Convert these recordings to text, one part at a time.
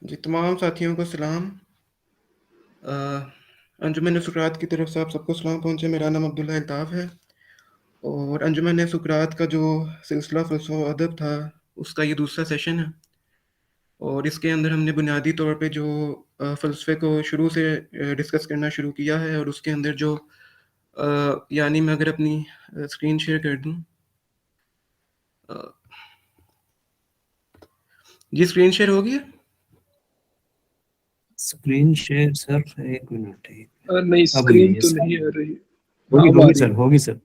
जी, तमाम साथियों को सलाम। अ, अंजुमन सुकरात की तरफ से आप सबको सलाम पहुँचे। मेरा नाम अब्दुल्ला अल्ताफ़ है और अंजुमन सुकरात का जो सिलसिला फ़लसफ़ा व अदब था, उसका ये दूसरा सेशन है और इसके अंदर हमने बुनियादी तौर पे जो फ़लसफ़े को शुरू से डिस्कस करना शुरू किया है और उसके अंदर जो यानी मैं अगर अपनी स्क्रीन शेयर कर दूँ। अ, जी, स्क्रीन शेयर हो गई है? स्क्रीन शेयर सर, एक मिनट नहीं, अब हुई है स्क्रीन तो यस। नहीं आ रही। हाँ, होगी अब आ होगी रही सर, है। होगी सर।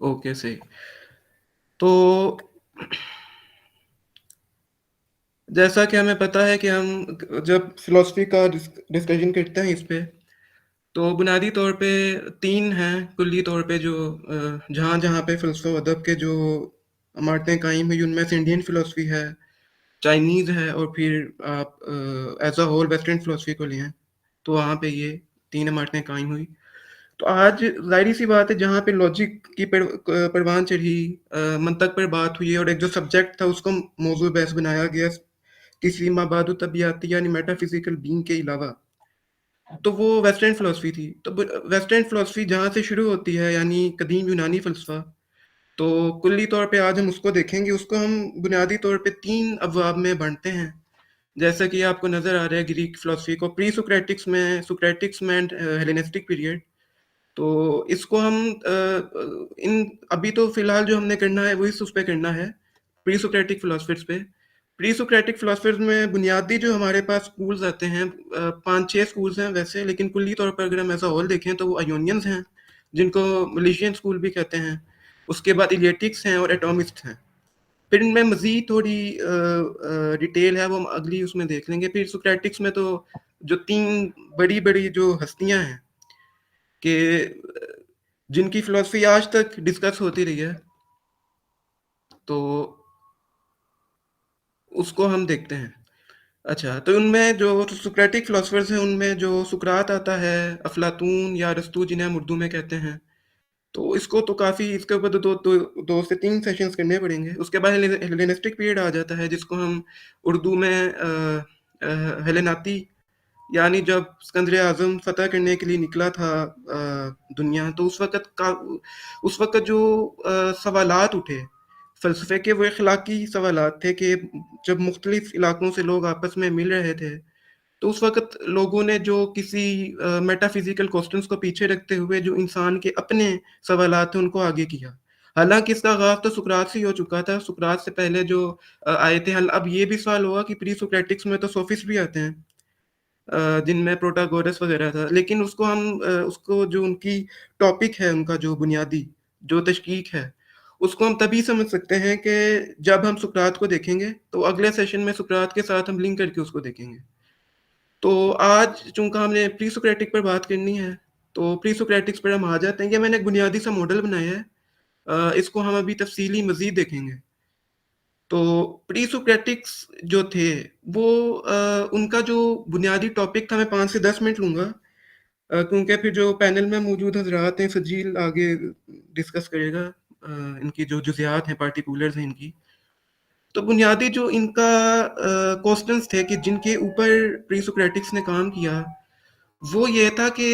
ओके, सही। तो जैसा कि हमें पता है कि हम जब फ़िलॉसफ़ी का डिस्कशन करते हैं इस पे, तो बुनियादी तौर पे 3 हैं कुल्ली तौर पे जो जहाँ-जहाँ पे फ़लसफ़ा व अदब के जो इमारतें कायम हुई, उनमें से इंडियन फ़िलॉसफ़ी है, चाइनीज़ है और फिर आप as a whole western philosophy को लें, तो वहाँ पे ये 3 इमारतें कायम हुई। तो आज ज़ाहिर-सी बात है, जहाँ पे लॉजिक की परवान चढ़ी, मंतक पर बात हुई और एक जो सब्जेक्ट था उसको मौज़ू बहस बनाया गया किसी माबादु तबियाती यानी मेटाफिज़िकल बीइंग के अलावा, तो वो वेस्टर्न फ़िलॉसफ़ी थी। तो वेस्टर्न फ़िलॉसफ़ी जहाँ से शुरू होती है यानी कदीम यूनानी फ़लसफ़ा, तो कुल्ली तौर पे आज हम उसको देखेंगे। उसको हम बुनियादी तौर पे 3 अबवाब में बाँटते हैं। जैसा कि आपको नज़र आ रहा है ग्रीक फ़िलॉसफ़ी को सुक्रेटिक्स में एंड हेलेनिस्टिक पीरियड। तो इसको हम इन अभी तो फ़िलहाल जो हमने करना है वो इस उस पे करना है, प्री सोक्रेटिक फ़िलॉसफ़र्स पे। प्री सोक्रेटिक फ़िलॉसफ़र्स में बुनियादी जो हमारे पास स्कूल्स आते हैं, 5-6 स्कूल्स हैं वैसे, लेकिन कुल्ली तौर पर अगर हम एज़ अ होल देखें तो वो आयोनियंस हैं, जिनको मलेशियन स्कूल भी कहते हैं। उसके बाद इलियटिक्स हैं और एटॉमिस्ट्स हैं। फिर इनमें मज़ीद थोड़ी डिटेल है, वो हम अगली उसमें देख लेंगे। फिर सोक्रेटिक्स में तो जो 3 बड़ी-बड़ी जो हस्तियाँ हैं कि जिनकी फ़िलॉसफ़ी आज तक डिस्कस होती रही है, तो उसको हम देखते हैं। अच्छा, तो उनमें जो सोक्रेटिक फ़िलॉसफ़र्स हैं, उनमें जो सुकरात आता है, अफ़लातून या अरस्तू जिन्हें हम उर्दू में कहते हैं, तो इसको तो काफ़ी इसके ऊपर तो 2 से 3 सेशंस करने पड़ेंगे। उसके बाद हेलेनिस्टिक पीरियड आ जाता है, जिसको हम उर्दू में हेलेनाती, यानी जब सिकंदर आज़म फ़तह करने के लिए निकला था दुनिया, तो उस वक़्त जो सवालात उठे फ़लसफ़े के, वो अखलाकी सवालात थे कि जब मुख्तलिफ़ इलाकों से लोग आपस में मिल रहे थे, तो उस वक़्त लोगों ने जो किसी मेटाफ़िज़िकल क्वेश्चंस को पीछे रखते हुए जो इंसान के अपने सवालात थे, उनको आगे किया। हालाँकि इसका आगाज़ तो सुकरात से ही हो चुका था। सुकरात से पहले जो आए थे, हल अब ये भी सवाल होगा कि प्री सोक्रेटिक्स में तो सोफ़िस्ट भी आते हैं, जिनमें प्रोटागोरस वगैरह था। लेकिन उसको जो उनकी टॉपिक है, उनका जो बुनियादी जो तशकीक है, उसको हम तभी समझ सकते हैं कि जब हम सुकरात को देखेंगे। तो अगले सेशन में सुकरात के साथ हम लिंक करके उसको देखेंगे। तो आज चूँकि हमने प्री सोक्रेटिक पर बात करनी है, तो प्री सोक्रेटिक्स पर हम आ जाते हैं। ये मैंने एक बुनियादी सा मॉडल बनाया है। इसको हम अभी तफ़सीली मज़ीद देखेंगे। तो प्री सोक्रेटिक्स जो थे, वो उनका जो बुनियादी टॉपिक था, मैं 5 से 10 मिनट लूँगा, क्योंकि फिर जो पैनल में मौजूद हज़रात हैं, सजील आगे डिस्कस करेगा इनकी जो जुज़ियात हैं, पार्टिकुलर्स हैं इनकी। तो बुनियादी जो इनका क्वेश्चंस थे कि जिनके ऊपर प्री सोक्रेटिक्स ने काम किया, वो ये था कि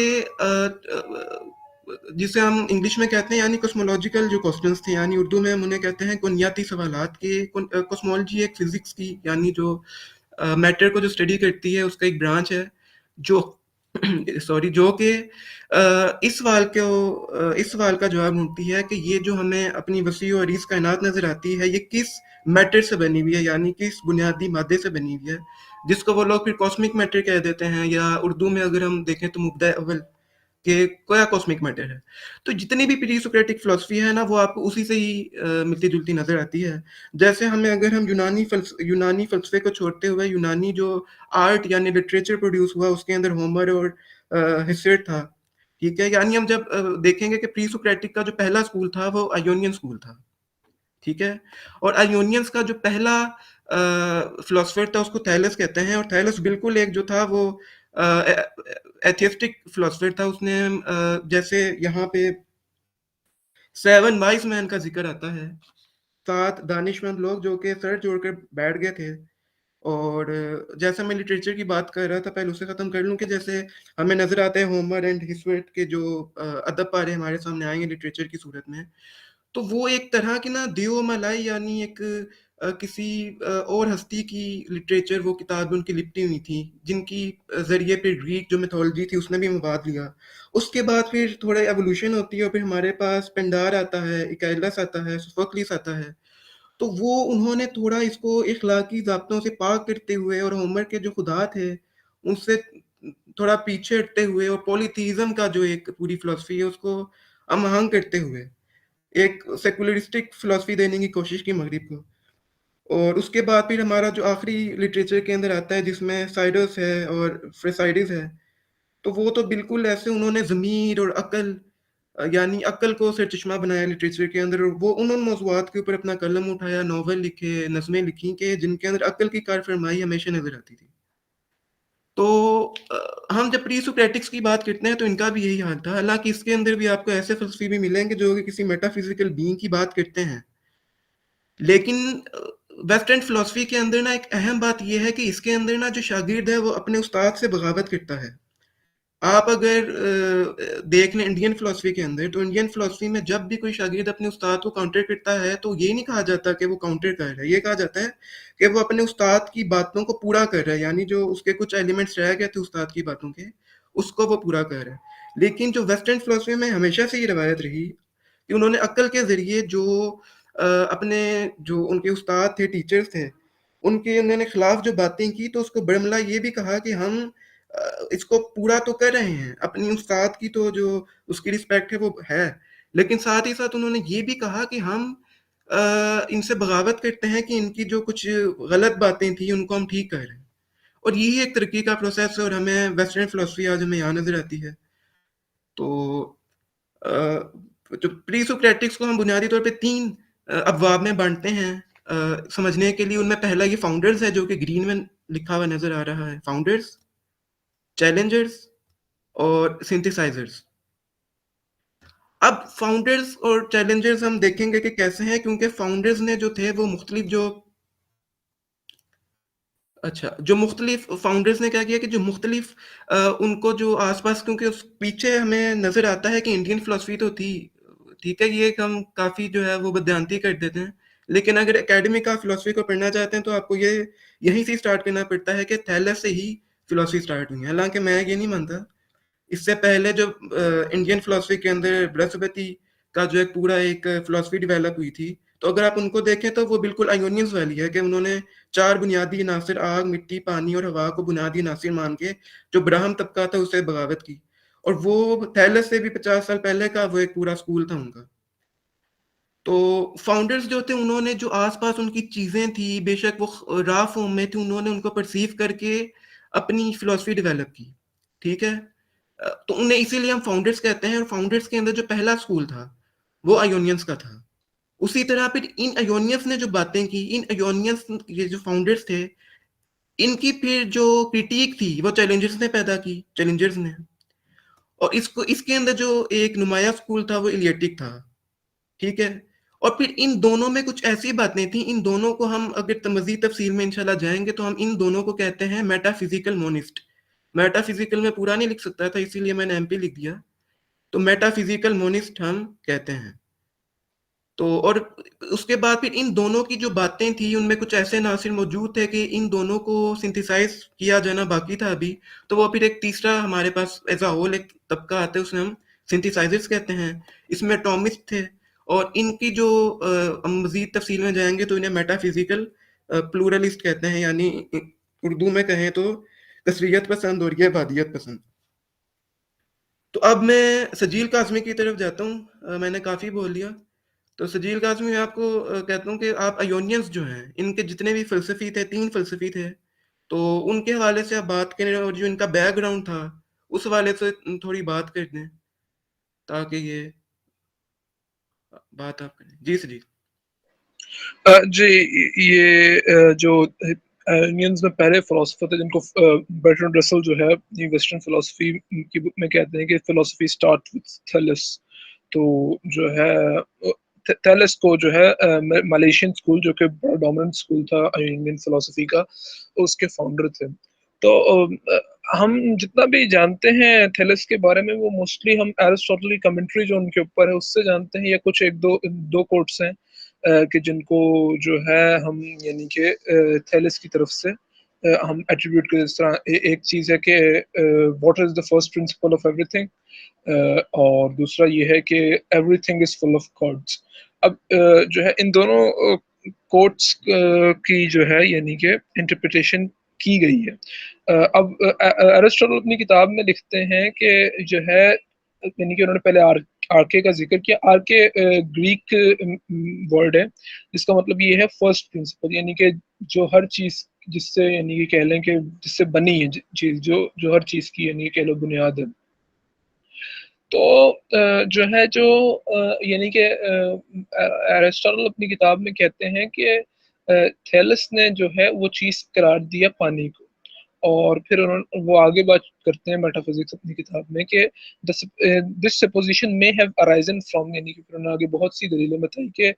जिसे हम इंग्लिश में कहते हैं यानी कॉस्मोलॉजिकल जो क्वेश्चंस थे, यानी उर्दू में हम उन्हें कहते हैं कुनियाती सवालात के। कॉस्मोलॉजी एक फिजिक्स की, यानी जो मैटर को जो स्टडी करती है, उसका एक ब्रांच है जो सॉरी, जो कि इस सवाल का जवाब ढूंढती है कि ये जो हमें अपनी वसी और अरीज कायनात नजर आती है, ये किस मैटर से बनी हुई है, यानी किस बुनियादी मादे से बनी हुई है, जिसको वो लोग फिर कॉस्मिक मैटर कह देते हैं, या उर्दू में अगर हम देखें तो मुब्दा अव्वल कि क्या कॉस्मिक मैटर है। तो जितनी भी प्री सोक्रेटिक फिलॉसफी है ना, वो आपको उसी से ही मिलती जुलती नजर आती है। जैसे हमें अगर हम यूनानी फलसफे को छोड़ते हुए यूनानी जो आर्ट यानी लिटरेचर प्रोड्यूस हुआ, उसके अंदर होमर और हेसियड था, ठीक है। यानी हम जब देखेंगे कि प्री सोक्रेटिक का जो पहला स्कूल था वो आयोनियन स्कूल था, ठीक है। और आयोनियंस का जो पहला फिलोसफर था उसको थैलस कहते हैं, और थैलस बिल्कुल एक जो था वो एथियस्टिक फिलोसफर था। उसने जैसे यहाँ पे 7 वाइज मैन का जिक्र आता है, 7 दानिशमंद लोग जो कि सर जोड़कर बैठ गए थे और जैसा मैं लिटरेचर की बात कर रहा था, पहले उसे ख़त्म कर लूँ कि जैसे हमें नज़र आता है होमर एंड हिस्वर्ट के जो अदब पारे हमारे सामने आएँगे लिटरेचर की सूरत में, तो वो एक तरह की ना देओ मलाई यानी एक किसी और हस्ती की लिटरेचर वो किताब उनकी लिपटी हुई थी, जिनकी ज़रिए फिर ग्रीक जो मिथोलॉजी थी उसने भी मवाद लिया। उसके बाद फिर थोड़ा एवोल्यूशन होती है और फिर हमारे पास पिंडार आता है, इकाइलस आता है, सोफोक्लिस आता है। तो वो उन्होंने थोड़ा इसको इखलाकी ज़ाब्तों से पाक करते हुए और होमर के जो खुदा थे, उनसे थोड़ा पीछे हटते हुए और पॉलीथीज़्म का जो एक पूरी फ़िलॉसफ़ी है उसको हम-आहंग करते हुए, एक सेकुलरिस्टिक फ़िलॉसफ़ी देने की कोशिश की मग़रिब को। और उसके बाद फिर हमारा जो आखिरी लिटरेचर के अंदर आता है जिसमें साइडस है और फ्रेसाइडिस है, तो वो तो बिल्कुल ऐसे उन्होंने ज़मीर और अक़ल यानी अक्ल को सरचश्मा बनाया लिटरेचर के अंदर, और वो उन मौज़ूआत के ऊपर अपना कलम उठाया, नॉवल लिखे, नज़में लिखी कि जिनके अंदर अक्ल की कारफ़रमाई हमेशा नज़र आती थी। तो हम जब प्री-सोक्रेटिक्स की बात करते हैं तो इनका भी यही हाल था। हालाँकि इसके अंदर भी आपको ऐसे फ़लसफ़ी भी मिलेंगे जो कि किसी मेटाफ़िज़िकल बीइंग की बात करते हैं। लेकिन वेस्टर्न फ़िलॉसफ़ी के अंदर ना एक अहम बात ये है कि इसके अंदर ना जो शागिर्द है वो अपने उस्ताद से बगावत करता है। आप अगर देख लें इंडियन फ़िलॉसफ़ी के अंदर, तो इंडियन फ़िलॉसफ़ी में जब भी कोई शागिर्द अपने उस्ताद को काउंटर करता है, तो ये नहीं कहा जाता कि वो काउंटर कर रहा है, ये कहा जाता है कि वो अपने उस्ताद की बातों को पूरा कर रहा है, यानी जो उसके कुछ एलिमेंट्स रह गए थे उस्ताद की बातों के, उसको वो पूरा कर रहा है। लेकिन जो वेस्टर्न फ़िलॉसफ़ी में हमेशा से ये रवायत रही कि उन्होंने अक्ल के ज़रिए जो अपने जो उनके उस्ताद थे, टीचर्स थे, उनके उन्होंने खिलाफ जो बातें की, तो उसको बरमला ये भी कहा कि हम इसको पूरा तो कर रहे हैं, अपनी उस्ताद की तो जो उसकी रिस्पेक्ट है वो है, लेकिन साथ ही साथ उन्होंने ये भी कहा कि हम इनसे बगावत करते हैं कि इनकी जो कुछ गलत बातें थी उनको हम ठीक कर रहे हैं। और यही एक तरक्की का प्रोसेस है और हमें वेस्टर्न फिलोसफी आज हमें यहाँ नजर आती है। तो अ, जो प्री सोक्रेटिक्स को हम बुनियादी तौर पे 3 अबवाब में बाँटते हैं समझने के लिए। उनमें पहला ये फाउंडर्स है जो कि ग्रीन में लिखा हुआ नज़र आ रहा है। फाउंडर्स, चैलेंजर्स और सिंथेसाइज़र्स। अब फाउंडर्स और चैलेंजर्स हम देखेंगे कि कैसे हैं, क्योंकि फाउंडर्स ने जो थे वो मुख्तलिफ जो जो मुख्तलिफ फाउंडर्स ने क्या किया कि जो मुख्तलिफ उनको जो आस-पास, क्योंकि उस पीछे हमें नज़र आता है कि इंडियन फ़िलॉसफ़ी तो थी, ठीक है? ये एक हम काफ़ी जो है वो बदयांती कर देते हैं। लेकिन अगर एकेडमी का फ़िलॉसफ़ी को पढ़ना चाहते हैं तो आपको ये यहीं से स्टार्ट करना पड़ता है कि थैलस से ही फ़िलॉसफ़ी स्टार्ट हुई है। हालाँकि मैं ये नहीं मानता। इससे पहले जो इंडियन फ़िलॉसफ़ी के अंदर बृहस्पति का जो एक पूरा एक फ़िलॉसफ़ी डेवलप हुई थी, तो अगर आप उनको देखें तो वो बिल्कुल आयोनियंस वाली है कि उन्होंने 4 बुनियादी अनासर आग, मिट्टी, पानी और हवा को बुनियादी अनासर मान के जो ब्राह्म तबका था उससे बगावत की। और वो थैलस से भी 50 साल पहले का वो एक पूरा स्कूल था उनका। तो फाउंडर्स जो थे उन्होंने जो आस-पास उनकी चीज़ें थी, बेशक वो रॉ फ़ॉर्म में थी, उन्होंने उनको परसीव करके अपनी फ़िलॉसफ़ी डेवलप की, ठीक है? तो उन्हें इसीलिए हम फाउंडर्स कहते हैं, और फाउंडर्स के अंदर जो पहला स्कूल था, वो आयोनियंस का था। उसी तरह फिर इन आयोनियंस ने जो बातें की, इन आयोनियंस ये जो फाउंडर्स थे, इनकी फिर जो क्रिटिक थी, वो चैलेंजर्स ने। और इसको इसके अंदर जो एक नुमायाँ स्कूल था, वो इलियटिक था। ठीक है? और फिर इन दोनों में कुछ ऐसी बातें थी, इन दोनों को हम अगर मज़ीद तफ़सील में इंशाल्लाह जाएँगे तो हम इन दोनों को कहते हैं मेटाफ़िज़िकल मोनिस्ट। मेटाफ़िज़िकल मैं पूरा नहीं लिख सकता था इसीलिए मैंने एमपी लिख दिया। तो मेटाफ़िज़िकल मोनिस्ट हम कहते हैं। तो और उसके बाद फिर इन दोनों की जो बातें थी उनमें कुछ ऐसे अनासिर मौजूद थे कि इन दोनों को सिंथेसाइज़ किया जाना बाकी था अभी। तो वो फिर एक तीसरा हमारे पास एज़ अ होल एक तबका आता है, उसे हम सिंथेसाइज़र्स कहते हैं। इसमें एटॉमिस्ट थे और इनकी जो हम मज़ीद तफ़सील में जाएँगे तो इन्हें मेटाफ़िज़िकल प्लूरलिस्ट कहते हैं, यानी उर्दू में कहें तो कसरियत पसंद और ये अबादियत पसंद। तो अब मैं सजील काज़मी की तरफ जाता हूँ। मैंने काफ़ी बोल लिया। तो सजील काज़मी मैं आपको कहता हूँ कि आप आयोनियंस जो हैं, इनके जितने भी फ़लसफ़ी थे, 3 फ़लसफ़ी थे, तो उनके हवाले से आप बात करें और जो इनका बैकग्राउंड था, उस हवाले से थोड़ी बात कर दें, ताकि ये बात आप करें। जी, सजील। जी, ये जो इंडियंस में पहले फिलोसफर थे जिनको बर्ट्रैंड रसल जो है ये वेस्टर्न फिलोसफी की बुक में कहते हैं कि फिलोसफी स्टार्ट विद थैलस। तो जो है थैलेस को जो है मलेशियन स्कूल जो कि बड़ा डोमिनेंट स्कूल था इंडियन फिलोसफी का, उसके फाउंडर थे। तो हम जितना भी जानते हैं थैलेस के बारे में वो मोस्टली हम एरिस्टोटल की कमेंट्री जो उनके ऊपर है उससे जानते हैं, या कुछ एक दो दो कोट्स हैं कि जिनको जो है हम यानी कि थैलेस की तरफ से हम एट्रीब्यूट करें। इस तरह एक चीज़ है कि water is the first principle of everything, और दूसरा ये है कि everything is full of gods. अब जो है इन दोनों कोट्स की जो है यानी कि इंटरप्रिटेशन की गई है। अब एरिस्टोटल अपनी किताब में लिखते हैं कि जो है यानी कि उन्होंने पहले आर्के का जिक्र किया। आर्के ग्रीक वर्ड है जिसका मतलब ये है फर्स्ट प्रिंसिपल, यानी कि जो हर चीज जिससे यानी कि कह लें कि जिससे बनी है चीज, जो जो हर चीज की यानी कि कह लो बुनियाद है। तो जो है जो यानी कि एरिस्टोटल अपनी किताब में कहते हैं कि थैलस ने जो है वो चीज करार दिया पानी को, और फिर उन्होंने वो आगे बात करते हैं मेटाफिजिक्स अपनी किताब में कि this supposition may have arisen from, यानी कि फिर उन्होंने आगे बहुत सी दलीलें बताई कि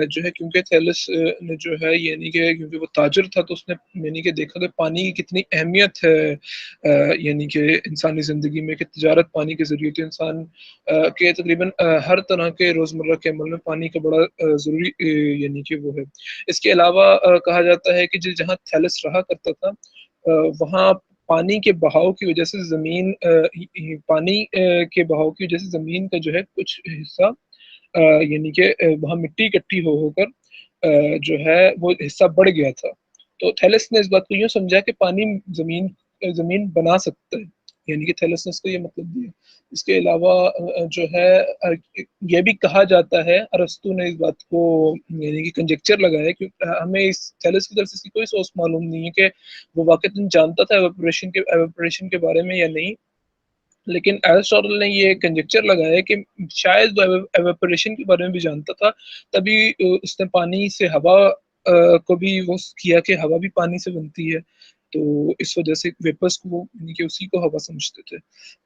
जो है क्योंकि थैलस ने जो है यानी कि क्योंकि वो ताजर था तो उसने यानी कि देखा कि पानी की कितनी अहमियत है यानी कि इंसानी ज़िंदगी में, कि तजारत पानी के ज़रिए तो इंसान के तकरीबन हर तरह के रोज़मर्रा के अमल में पानी का बड़ा ज़रूरी यानी कि वो है। इसके अलावा कहा जाता है कि जहाँ थैलस रहा करता था वहाँ पानी के बहाव की वजह से ज़मीन पानी के बहाव की वजह से ज़मीन का जो है कुछ हिस्सा यानी कि वहाँ मिट्टी इकट्ठी हो होकर जो है वो हिस्सा बढ़ गया था। तो थैलेस ने इस बात को यूँ समझा कि पानी ज़मीन ज़मीन बना सकता है, यानी कि थैलेस ने इसको ये मतलब दिया। इसके अलावा जो है ये भी कहा जाता है, अरस्तू ने इस बात को यानी कि कंजेक्चर लगाया, क्योंकि हमें इस थैलेस की तरफ से इसकी कोई सोर्स मालूम नहीं है कि वो वाक़ई जानता था एवापोरेशन के बारे में या नहीं। लेकिन एरिस्टोटल ने ये कंजेक्चर लगाया कि शायद वो एवेपोरेशन के बारे में भी जानता था, तभी उसने पानी से हवा को भी वो किया कि हवा भी पानी से बनती है। तो इस वजह से वेपर्स को वो यानी कि उसी को हवा समझते थे।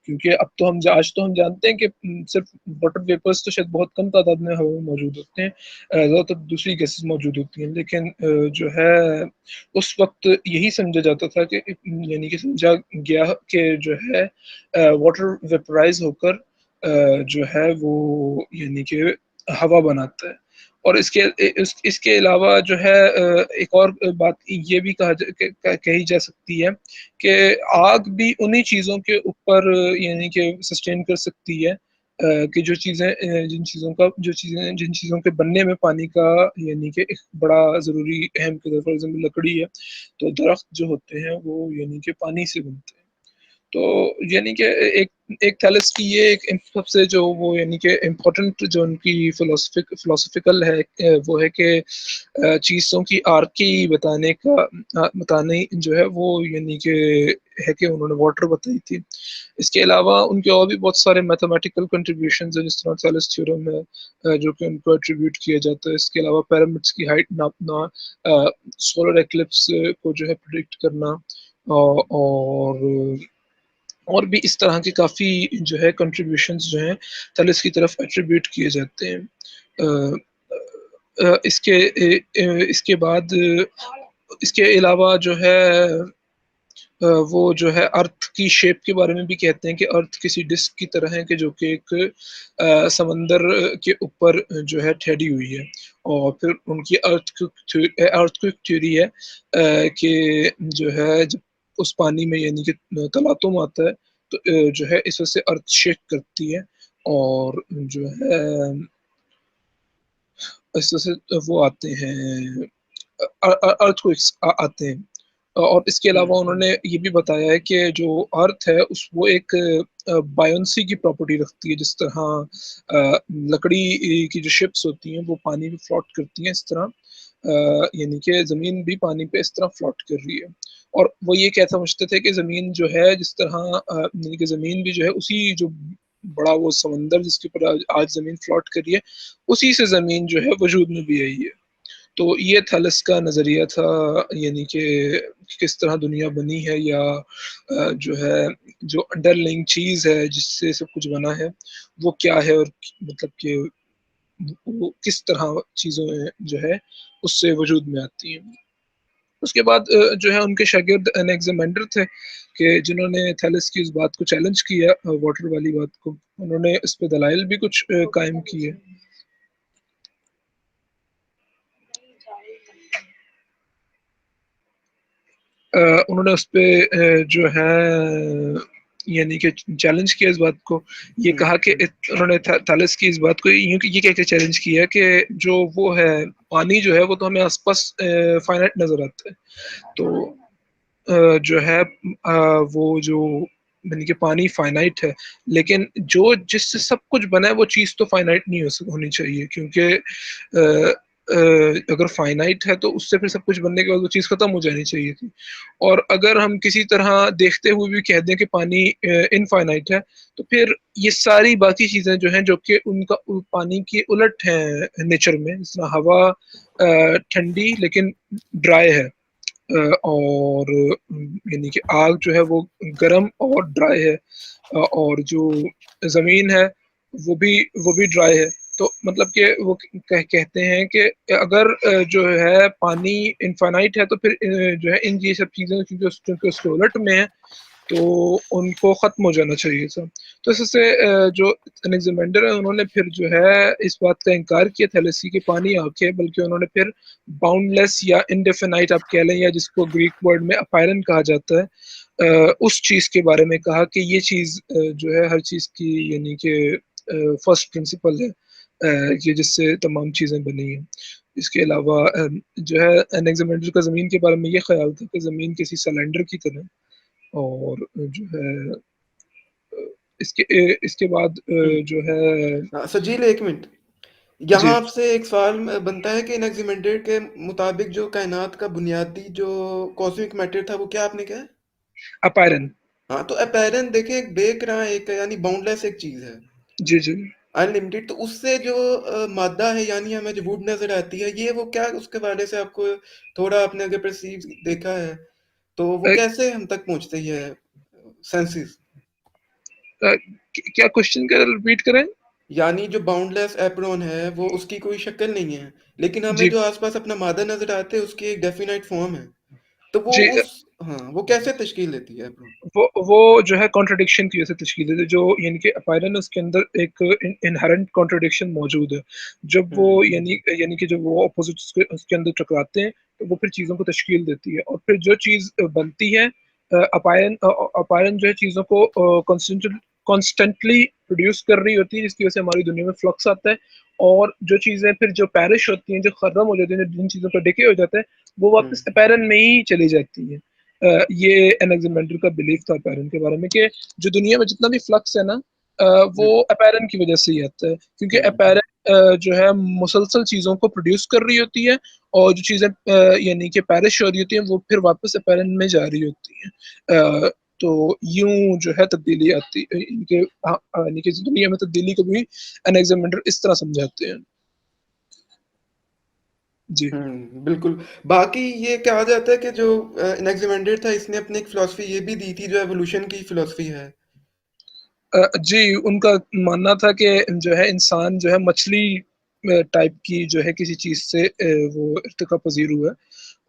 क्योंकि अब तो हम आज तो हम जानते हैं कि सिर्फ वाटर वेपर्स तो शायद बहुत कम तादाद में हवा में मौजूद होते हैं, ज़्यादातर दूसरी गैसेस मौजूद होती हैं। लेकिन जो है उस वक़्त यही समझा जाता था कि यानी कि समझा गया कि जो है वाटर वेपराइज होकर जो है वो यानी कि हवा बनाता है। और इसके अलावा जो है एक और बात ये भी कही जा सकती है कि आग भी उन्हीं चीज़ों के ऊपर यानी कि सस्टेन कर सकती है कि जो चीज़ें जिन चीज़ों के बनने में पानी का यानी कि एक बड़ा ज़रूरी अहम किरदार, फॉर एग्जाम्पल लकड़ी है, तो दरख्त जो होते हैं वो यानी कि पानी से बनते हैं। तो यानी कि एक एक थैलेस की ये एक सबसे जो वो यानी कि इम्पोर्टेंट जो उनकी फिलोसफिकल है वो है कि चीज़ों की आर्की बताने जो है वो यानी कि है कि उन्होंने वाटर बताई थी। इसके अलावा उनके और भी बहुत सारे मैथमेटिकल कंट्रीब्यूशंस हैं, जिस तरह थैलेस थ्योरम है जो कि उनको एट्रीब्यूट किया जाता है। इसके अलावा पिरामिड्स की हाइट नापना, सोलर एक्लिप्स को जो है प्रिडिक्ट करना, और भी इस तरह के काफ़ी जो है कंट्रीब्यूशंस जो हैं थैलेस की तरफ एट्रीब्यूट किए जाते हैं। इसके बाद इसके अलावा जो है वो जो है अर्थ की शेप के बारे में भी कहते हैं कि अर्थ किसी डिस्क की तरह है कि जो कि एक समंदर के ऊपर जो है ठहरी हुई है। और फिर उनकी अर्थक्वेक थ्योरी है कि जो है जब उस पानी में यानी कि तलातुम आता है तो जो है इस वजह से अर्थ शेक करती है, और जो है इस वजह से वो आते हैं अर्थक्वेक्स आते हैं। और इसके अलावा उन्होंने ये भी बताया है कि जो अर्थ है उस वो एक बायोंसी की प्रॉपर्टी रखती है, जिस तरह लकड़ी की जो शिप्स होती हैं वो पानी में फ्लोट करती हैं, इस तरह यानी कि ज़मीन भी पानी पे इस तरह फ्लोट कर रही है। और वो ये क्या समझते थे कि ज़मीन जो है जिस तरह यानी कि ज़मीन भी जो है उसी जो बड़ा वो समंदर जिसके ऊपर आज ज़मीन फ्लोट कर रही है, उसी से ज़मीन जो है वजूद में भी आई है। तो ये थैलेस का नज़रिया था, यानी कि किस तरह दुनिया बनी है, या जो है जो अंडरलाइंग चीज़ है जिससे सब कुछ बना है वो क्या है, और मतलब कि वो किस तरह चीज़ें जो है उससे वजूद में आती हैं। उसके बाद जो है उनके शागिर्द एनेक्सिमेंडर थे कि जिन्होंने थैलेस की इस बात को चैलेंज किया, वाटर वाली बात को। उन्होंने इस पे दलाइल भी कुछ कायम किए। उन्होंने उस पे जो है यानी कि चैलेंज किया इस बात को। ये कहा कि उन्होंने थैलेस की इस बात को यूँ कि ये कह के चैलेंज किया कि जो वो है पानी जो है वो तो हमें आस-पास फाइनाइट नज़र आता है। तो जो है वो जो यानी कि पानी फाइनाइट है, लेकिन जो जिससे सब कुछ बना है वो चीज़ तो फाइनाइट नहीं होनी चाहिए, क्योंकि अगर फाइनाइट है तो उससे फिर सब कुछ बनने के बाद वो चीज़ खत्म हो जानी चाहिए थी। और अगर हम किसी तरह देखते हुए भी कह दें कि पानी इनफाइनाइट है, तो फिर ये सारी बाकी चीज़ें जो हैं जो कि उनका पानी के उलट हैं नेचर में, जिस तरह हवा ठंडी लेकिन ड्राई है, और यानी कि आग जो है वो गर्म और ड्राई है, और जो ज़मीन है वो भी ड्राई है। तो मतलब कि वो कहते हैं कि अगर जो है पानी इनफाइनाइट है तो फिर जो है इन ये सब चीज़ें क्योंकि उसके उलट में है, तो उनको ख़त्म हो जाना चाहिए सब। तो इससे जो एनेक्सिमेंडर है उन्होंने फिर जो है इस बात का इनकार किया थैलेसी कि पानी आग है, बल्कि उन्होंने फिर बाउंडलेस या इंडेफिनाइट आप कह लें, या जिसको ग्रीक वर्ड में अपायरन कहा जाता है, उस चीज़ के बारे में कहा कि ये चीज़ जो है हर चीज़ की यानी कि फर्स्ट प्रिंसिपल है, ये जिससे तमाम चीज़ें बनी हैं। इसके अलावा जो है एनेक्सिमेंडर का ज़मीन के बारे में ये ख़्याल था कि ज़मीन किसी सिलेंडर की तरह, और जो है इसके बाद जो है सजील, एक मिनट। जी, यहाँ आपसे एक सवाल बनता है कि एनेक्सिमेंडर के मुताबिक जो कायनात का बुनियादी जो कॉस्मिक मैटर था वो क्या आपने कहा? अपायरन। हाँ, तो अपैरेंट देखिए एक बेक रहा एक यानी बाउंडलेस एक चीज है, जी, जी। अनलिमिटेड। तो उससे जो मादा है यानी हमें जो वुड नजर आती है, ये वो क्या उसके बारे से आपको थोड़ा आपने अगर परसीव देखा है तो वो अ, कैसे हम तक पहुंचती है सेंसिस? क्या क्वेश्चन का रिपीट करें? यानी जो बाउंडलेस एप्रोन है वो उसकी कोई शक्ल नहीं है, लेकिन हमें जी, जो आसपास अपना मादा नजर आते हैं उसकी एक डेफिनेट फॉर्म है। तो वो जी। उस, हाँ, वो कैसे तश्कील लेती है एप्रोन? वो जो है कॉन्ट्रडिक्शन की वजह से तश्कील देते, जो यानी कि अपायरन उसके अंदर एक इनहेरेंट कॉन्ट्रडिक्शन मौजूद है। जब वो हम्म। यानी कि जब वो अपोजिट उसके अंदर टकराते हैं, तो वो फिर चीज़ों को तश्कील देती है, और फिर जो चीज़ बनती है, अपायरन जो है चीज़ों को कॉन्स्टेंटली प्रोड्यूस कर रही होती है, जिसकी वजह से हमारी दुनिया में फ्लक्स आता है। और जो चीज़ें फिर जो पैरिश होती हैं, जो खत्म हो जाती हैं, जिन चीज़ों का डिके हो जाता है, वो वापस हम्म। अपायरन में ही चली जाती है। ये एनेक्सिमेंडर का बिलीफ था अपैरन के बारे में कि जो दुनिया में जितना भी फ्लक्स है ना, वो हम्म। अपैरन की वजह से ही आता है, क्योंकि हम्म। अपैरन जो है मुसलसल चीज़ों को प्रोड्यूस कर रही होती है, और जो चीज़ें यानी कि पेरिश हो रही होती हैं वो फिर वापस अपैरन में जा रही होती हैं। तो यूं जो है तब्दीली आती इनके यानी कि दुनिया में तब्दीली को भी एनेक्सिमेंडर इस तरह समझाते हैं। जी। बिल्कुल। बाकी ये कहा जाता है कि जो एनेक्सिमेंडर था इसने अपनी एक फिलॉसफी ये भी दी थी जो एवोल्यूशन की फिलॉसफी है। जी, उनका मानना था कि जो है इंसान जो है मछली टाइप की जो है किसी चीज़ से वो इर्तिक़ा पज़ीर हुआ है,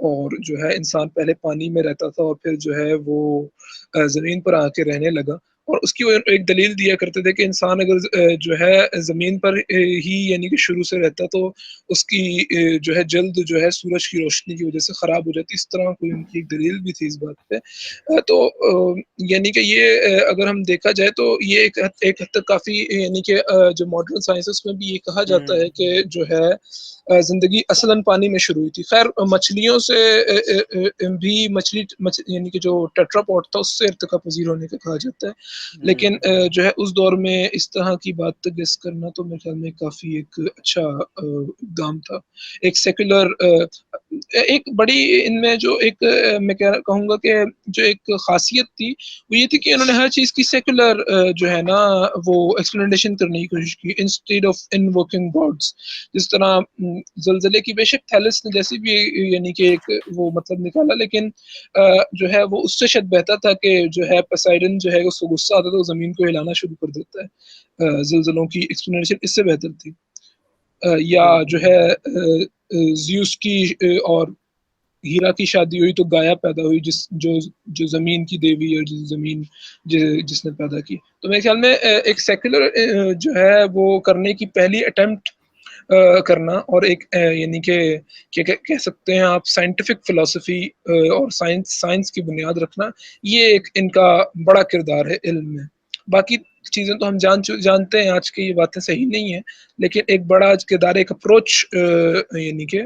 और जो है इंसान पहले पानी में रहता था और फिर जो है वो ज़मीन पर आके रहने लगा, और उसकी वो एक दलील दिया करते थे कि इंसान अगर जो है ज़मीन पर ही यानी कि शुरू से रहता, तो उसकी जो है जल्द जो है सूरज की रोशनी की वज़ह से ख़राब हो जाती। इस तरह कोई उनकी एक दलील भी थी इस बात पे। तो यानी कि ये अगर हम देखा जाए तो ये एक हद तक काफ़ी यानी कि जो मॉडर्न साइंसेस में भी ये कहा जाता है हम्म। कि जो है ज़िंदगी असलन पानी में शुरू हुई थी। ख़ैर मछलियों से भी यानी कि जो टेट्रापॉड था उससे इर्तिक़ा पज़ीर होने का कहा जाता है। लेकिन हम्म। जो है उस दौर में इस तरह की बात तक गेस करना तो मेरे ख़्याल में काफ़ी एक अच्छा इक़दाम था। एक सेक्युलर एक बड़ी इनमें जो एक मैं कहूँगा कि जो एक ख़ासियत थी, वो ये थी कि उन्होंने हर चीज़ की सेक्युलर जो है ना वो एक्सप्लेनेशन करने की कोशिश की, इंस्टेड ऑफ इन्वोकिंग गॉड्स। जिस तरह ज़लज़ले की बेशक थैलिस ने जैसे भी यानी कि एक वो मतलब निकाला, लेकिन जो है वो उससे शायद बेहतर था कि जो है पोसेइडन जो है उसको गुस्सा आता है तो ज़मीन को हिलाना शुरू कर देता है। ज़लज़लों की एक्सप्लेनेशन इससे बेहतर थी। या जो बिल्कुल। है ज़्यूस की और हीरा की शादी हुई तो गाया पैदा हुई, जो ज़मीन की देवी और जो ज़मीन जिसने पैदा की। तो मेरे ख़्याल में एक सेक्युलर जो है वो करने की पहली अटेम्प्ट करना और एक यानी कि क्या कह सकते हैं आप साइंटिफिक फ़िलॉसफ़ी और साइंस की बुनियाद रखना, ये एक इनका बड़ा किरदार है इल्म में। बाकी चीज़ें तो हम जानते हैं आज की ये बातें सही नहीं हैं, लेकिन एक बड़ा किरदार एक अप्रोच यानी कि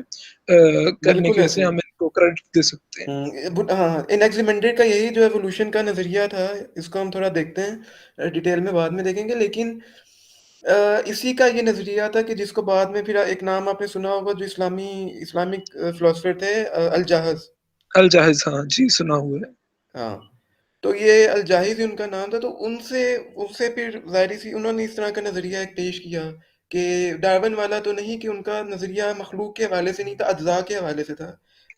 करने बिल्कुल की वजह से ऐसे हम ही। इनको क्रेडिट दे सकते हैं। हाँ, एनेक्सिमेंडर का यही जो एवोल्यूशन का नज़रिया था, इसको हम थोड़ा देखते हैं, डिटेल में बाद में देखेंगे, लेकिन इसी का ये नज़रिया था कि जिसको बाद में फिर एक नाम आपने सुना होगा, जो इस्लामिक फ़िलॉसफ़र थे, अल-जाहज़। अल-जाहिज़ हाँ जी, सुना हुआ है। हाँ, तो ये अल-जाहिज़ ही उनका नाम था, तो उनसे उससे फिर ज़ाहिर-सी उन्होंने इस तरह का नज़रिया एक पेश किया कि डार्विन वाला तो नहीं, कि उनका नज़रिया मख़लूक़ के हवाले से नहीं था, अज्ज़ा के हवाले से था,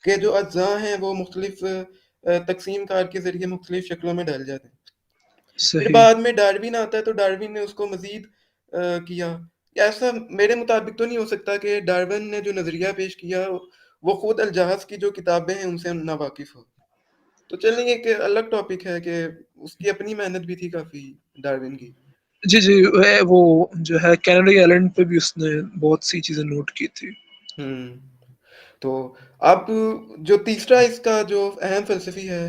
कि जो अज्ज़ा हैं वो मुख़्तलिफ़ तक़सीम कार के ज़रिए मुख़्तलिफ़ शक्लों में ढल जाते हैं। फिर सही। बाद में डार्विन आता है, तो डार्विन ने उसको मज़ीद किया। ऐसा मेरे मुताबिक तो नहीं हो सकता कि डार्विन ने जो नज़रिया पेश किया, वो खुद अल-जाहज़ की जो किताबें हैं, उनसे नावाकिफ़ हो। तो चलिए, एक अलग टॉपिक है कि उसकी अपनी मेहनत भी थी काफ़ी, डार्विन की। जी, जी, वो जो है कैनेडी आइलैंड पे भी उसने बहुत सी चीज़ें नोट की थी। हुँ। तो अब जो तीसरा इसका जो अहम फ़लसफ़ी है,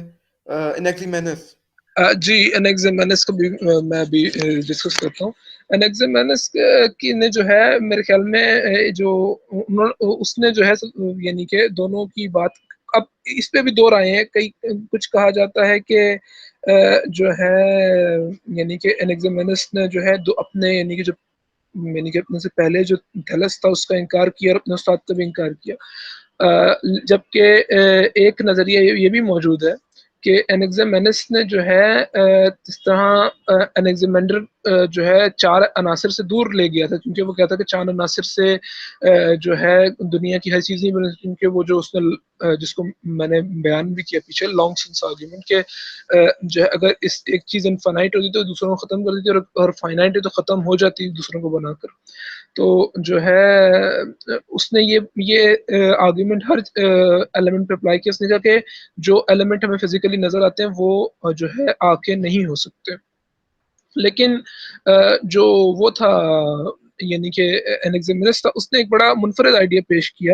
एनेक्सिमेनस। जी, एनेक्सिमेनस को भी मैं भी डिस्कस करता हूँ। एनेक्सिमेनस की ने जो है मेरे ख़्याल में जो उसने जो है यानी कि दोनों की बात, अब इस पे भी 2 राय हैं। कुछ कहा जाता है कि जो है यानी कि एनेक्सिमेनस ने जो है दो अपने यानी कि अपने से पहले जो थेलस था उसका इनकार किया और अपने उस्ताद का भी इनकार किया। जबकि एक नज़रिया ये भी मौजूद है कि एनेक्सिमेनस ने जो है जिस तरह एनेक्सिमेंडर जो है 4 अनासिर से दूर ले गया था, क्योंकि वो कहता है कि 4 अनासिर से जो है दुनिया की हर चीज़ नहीं बनी, क्योंकि वो जो उसने जिसको मैंने बयान भी किया पीछे लॉन्ग सिंस आर्गुमेंट के जो है अगर इस एक चीज़ इनफाइनाइट होती तो दूसरों को ख़त्म कर देती, और फाइनाइट है तो ख़त्म हो जाती दूसरों को बनाकर। तो जो है उसने ये आर्गुमेंट हर एलिमेंट पे अप्लाई किया। उसने कहा कि जो एलिमेंट हमें फिज़िकली नज़र आते हैं वो जो है आके नहीं हो सकते। लेकिन जो वो था यानी कि एनेक्सिमेनस था, उसने एक बड़ा मुनफ़रिद आइडिया पेश किया।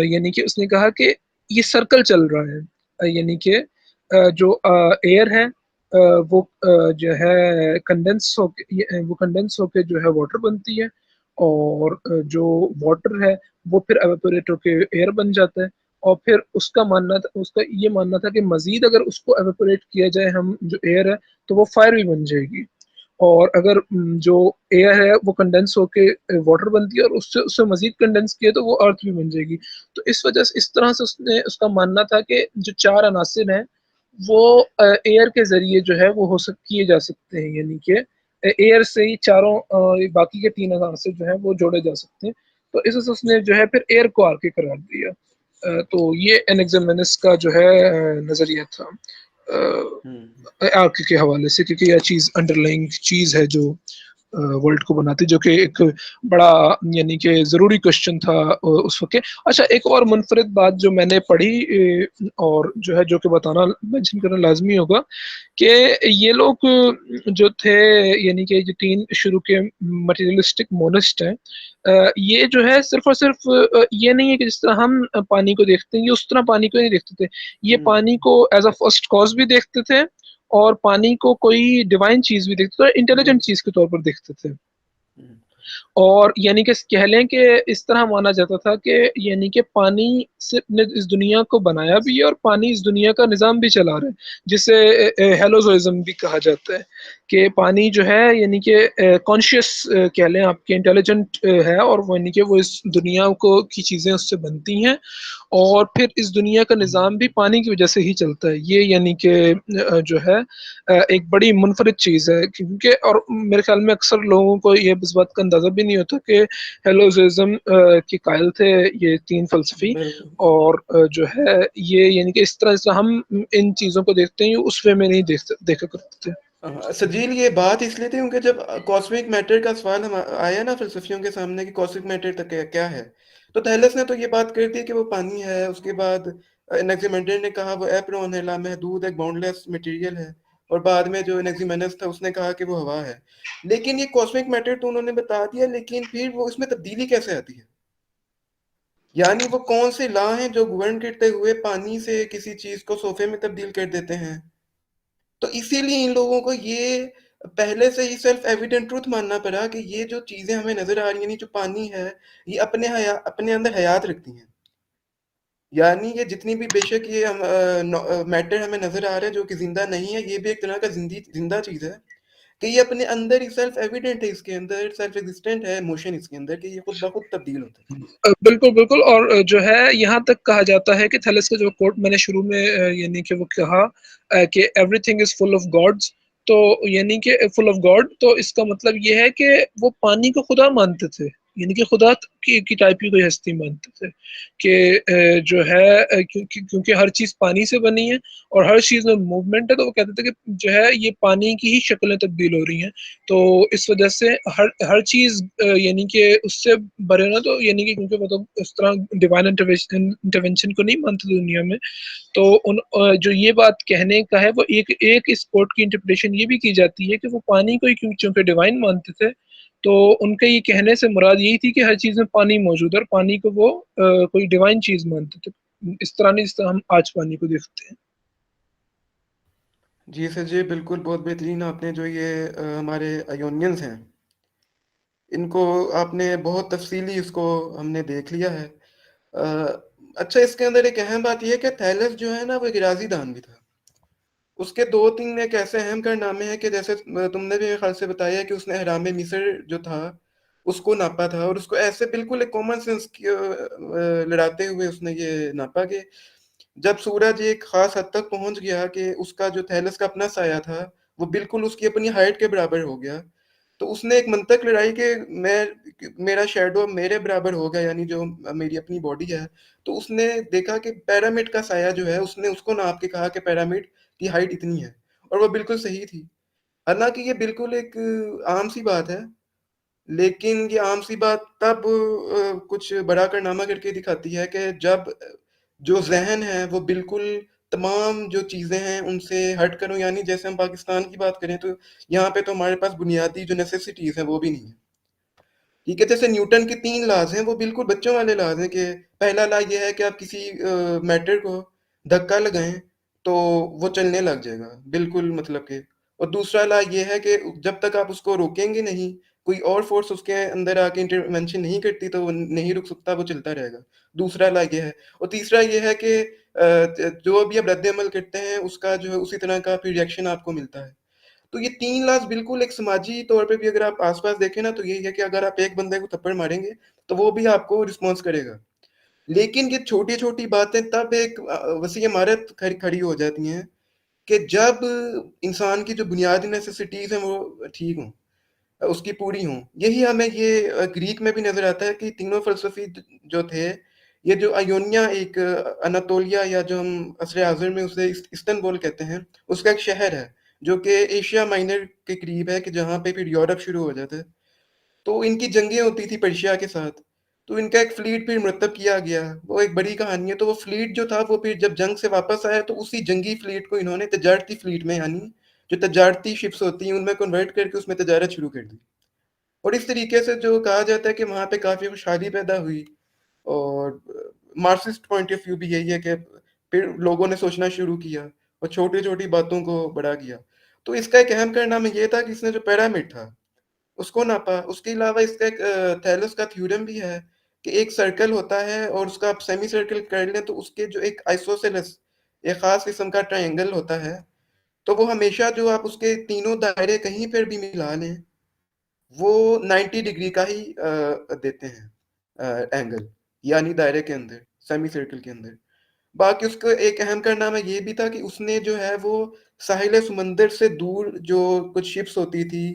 यानी कि उसने कहा कि ये सर्कल चल रहा है। यानी कि जो एयर है वो जो है वो कंडेंस होके जो है वाटर बनती है, और जो वाटर है वो फिर एवापोरेट होके एयर बन जाता है। और फिर उसका ये मानना था कि मज़ीद अगर उसको एवापोरेट किया जाए, हम जो एयर है, तो वो फायर भी बन जाएगी। और अगर जो एयर है वो कंडेंस होके वाटर बनती है, और उससे उससे मज़ीद कंडेंस किया तो वो अर्थ भी बन जाएगी। तो इस वजह से इस तरह से उसका मानना था कि जो 4 अनासिर हैं वो एयर के ज़रिए जो है वो किए जा सकते हैं, यानी कि एयर से ही चारों बाकी के 3 अनासिर जो हैं वो जोड़े जा सकते हैं। तो इस वजह से उसने जो है फिर एयर को आगे करार दिया। तो ये एनेक्सिमेनस का जो है नज़रिया था। हुँ। आग के हवाले से, क्योंकि यह चीज़ अंडरलाइंग चीज़ है जो वर्ल्ड को बनाती, जो कि एक बड़ा यानी कि ज़रूरी क्वेश्चन था उस वक़्त के। अच्छा, एक और मुनफ़रिद बात जो मैंने पढ़ी और जो है जो कि बताना मेंशन करना लाज़मी होगा कि ये लोग जो थे, यानी कि जो 3 शुरू के मटीरियलिस्टिक मोनिस्ट हैं, ये जो है सिर्फ़ और सिर्फ़ ये नहीं है कि जिस तरह हम पानी को देखते हैं, ये उस तरह पानी को नहीं देखते थे। ये हुँ, पानी को एज़ अ फर्स्ट कॉज़ भी देखते थे, और पानी को कोई डिवाइन चीज़ भी देखते थे, इंटेलिजेंट बिल्कुल। चीज़ के तौर पर देखते थे। हुँ, और यानी कि कह लें कि इस तरह माना जाता था कि यानी कि पानी से ने इस दुनिया को बनाया भी है, और पानी इस दुनिया का निज़ाम भी चला रहा है, जिसे हेलोज़ोइज़्म भी कहा जाता है, कि पानी जो है यानी कि कॉन्शियस कह लें आपके इंटेलिजेंट है, और वो यानी कि वो इस दुनिया को की चीज़ें उससे बनती हैं, और फिर इस दुनिया का निज़ाम भी पानी की वज़ह से ही चलता है। ये यानी कि जो है एक बड़ी मुनफ़रिद चीज़ है, क्योंकि और मेरे ख़्याल में अक्सर लोगों को ये इस बात का अंदाज़ा भी नहीं होता कि हेलोज़िज़्म के कायल थे ये 3 फ़लसफ़ी। बिल्कुल। और जो है ये यानी कि इस तरह से हम इन चीज़ों को देखते हैं, उस वे में नहीं देखा करते थे। सजील ये बात इसलिए थी क्योंकि जब कॉस्मिक मैटर का सवाल हम आया ना फिलोसफियों के सामने कि कॉस्मिक मैटर तक क्या है, तो थैलेस ने तो ये बात कर दी कि वो पानी है। उसके बाद एनेक्सिमेंडर ने कहा वो एप्रोन है, लामहदूद एक बाउंडलेस मटेरियल है। और बाद में जो एनेक्सिमेनस था उसने कहा कि वो हवा है। लेकिन ये कॉस्मिक मैटर तो उन्होंने बता दिया, लेकिन फिर वो इसमें तब्दीली कैसे आती है? यानी वो कौन से लॉ हैं जो गवर्न करते हुए पानी से किसी चीज को सोफे में तब्दील कर देते हैं? तो इसीलिए इन लोगों को ये पहले से ही सेल्फ एविडेंट ट्रूथ मानना पड़ा कि ये जो चीजें हमें नजर आ रही हैं, जो पानी है, ये अपने अंदर हयात रखती हैं। यानी ये जितनी भी बेशक ये मैटर हमें नजर आ रहा है जो कि जिंदा नहीं है, ये भी एक तरह का जिंदा चीज है कि ये अपने अंदर ही सेल्फ एविडेंट है, इसके अंदर सेल्फ एग्जिस्टेंट है मोशन इसके अंदर कि ये खुद ब खुद तब्दील होता है। बिल्कुल, बिल्कुल। और जो है यहाँ तक कहा जाता है कि थैलेस का जो कोट मैंने शुरू में यानी कि वो कहा कि everything is full of gods, तो यानी कि फुल ऑफ गॉड, तो इसका मतलब ये है कि वो पानी को खुदा मानते थे, यानी कि खुदा की टाइप की कोई हस्ती मानते थे कि जो है क्योंकि हर चीज़ पानी से बनी है और हर चीज़ में मूवमेंट है, तो वो कहते थे कि जो है ये पानी की ही शक्लें तब्दील हो रही हैं। तो इस वजह से हर हर चीज़ यानी कि उससे भरे ना, तो यानी कि क्योंकि मतलब उस तरह डिवाइन इंटरवेंशन को नहीं मानते दुनिया में, तो उन जो ये बात कहने का है वो एक एक इस कोट की इंटरप्रिटेशन ये भी की जाती है कि वो पानी को ही क्यों चूंकि डिवाइन मानते थे, तो उनके ये कहने से मुराद यही थी कि हर चीज़ में पानी मौजूद है और पानी को वो कोई डिवाइन चीज़ मानते थे। इस तरह नहीं जिस तरह हम आज पानी को देखते हैं। जी सर जी, बिल्कुल बहुत बेहतरीन। आपने जो ये हमारे अयोनियंस हैं, इनको आपने बहुत तफसीली इसको हमने देख लिया है। अच्छा, इसके अंदर एक अहम बात यह है कि थैलेस जो है ना वो एक रियाजी दान भी था। उसके दो तीन एक ऐसे अहम कारनामे हैं कि जैसे तुमने भी मेरे ख्याल से बताया कि उसने हराम मिस्र जो था उसको नापा था, और उसको ऐसे बिल्कुल एक कॉमन सेंस लड़ाते हुए उसने ये नापा कि जब सूरज एक खास हद तक पहुंच गया कि उसका जो थैलस का अपना साया था वो बिल्कुल उसकी अपनी हाइट के बराबर हो गया, तो उसने एक मंतक लड़ाई कि मेरा शेडो मेरे बराबर हो गया, यानी जो मेरी अपनी बॉडी है। तो उसने देखा कि पैरामिड का साया जो है, उसने उसको नाप के कहा कि पैरामिड की हाइट इतनी है, और वो बिल्कुल सही थी। हालांकि ये बिल्कुल एक आम सी बात है, लेकिन ये आम सी बात तब कुछ बड़ा कारनामा करके दिखाती है कि जब जो ज़हन है वो बिल्कुल तमाम जो चीज़ें हैं उनसे हट कर हो। यानी जैसे हम पाकिस्तान की बात करें तो यहाँ पे तो हमारे पास बुनियादी जो नेसेसिटीज़ हैं वो भी नहीं है। ठीक है, जैसे न्यूटन के 3 लॉज़ हैं, वो बिल्कुल बच्चों वाले लॉज़ हैं कि पहला लॉ ये है कि आप किसी मैटर को धक्का लगाएँ तो वो चलने लग जाएगा, बिल्कुल मतलब कि। और दूसरा लॉ ये है कि जब तक आप उसको रोकेंगे नहीं, कोई और फ़ोर्स उसके अंदर आके इंटरवेंशन नहीं करती, तो वो नहीं रुक सकता, वो चलता रहेगा। दूसरा लॉ ये है। और तीसरा ये है कि जो भी आप रद्द-ए-अमल करते हैं उसका जो है उसी तरह का फिर रिएक्शन आपको मिलता है। तो ये 3 लाज़ बिल्कुल एक समाजी तौर पे भी अगर आप आस-पास देखें ना, तो यही है कि अगर आप एक बंदे को थप्पड़ मारेंगे, तो वो भी आपको रिस्पॉन्स करेगा। लेकिन ये छोटी-छोटी बातें तब एक वसीअ इमारत खड़ी हो जाती हैं कि जब इंसान की जो बुनियादी नेसेसिटीज़ हैं वो ठीक हों, उसकी पूरी हों। यही हमें ये ग्रीक में भी नज़र आता है कि तीनों फ़िलसफ़ी जो थे, ये जो अयोनिया एक अनातोलिया, या जो हम असर-ए-आज़र में उसे इस्तांबुल कहते हैं, उसका एक शहर है, जो कि एशिया माइनर के करीब है, कि जहाँ पे फिर यूरोप शुरू हो जाता है। तो इनकी जंगें होती थी पर्शिया के साथ, तो इनका एक फ्लीट फिर मुरतब किया गया, वो एक बड़ी कहानी है। तो वो फ्लीट जो था वो फिर जब जंग से वापस आया, तो उसी जंगी फ्लीट को इन्होंने तजारती फ्लीट में, यानी जो तजारती शिप्स होती हैं उनमें कन्वर्ट करके उसमें तजारत शुरू कर दी। और इस तरीके से जो कहा जाता है कि वहाँ पे काफ़ी खुशहाली पैदा हुई। और मार्क्सिस्ट पॉइंट ऑफ व्यू भी यही है कि फिर लोगों ने सोचना शुरू किया और छोटी-छोटी बातों को बड़ा किया। तो इसका एक अहम कारनामा ये था कि इसने जो पिरामिड था उसको नापा। उसके अलावा इसका एक थैलेस का थ्योरम भी है कि एक सर्कल होता है और उसका आप सेमी सर्कल कर लें तो उसके जो एक आइसोसेलेस, एक ख़ास किस्म का ट्रायंगल होता है, तो वो हमेशा जो आप उसके तीनों दायरे कहीं पर भी मिला लें, वो 90 डिग्री का ही देते हैं एंगल, यानी दायरे के अंदर, सेमी सर्कल के अंदर। बाकी उसका एक अहम कारनामा ये भी था कि उसने जो है वो साहिल समंदर से दूर जो कुछ शिप्स होती थी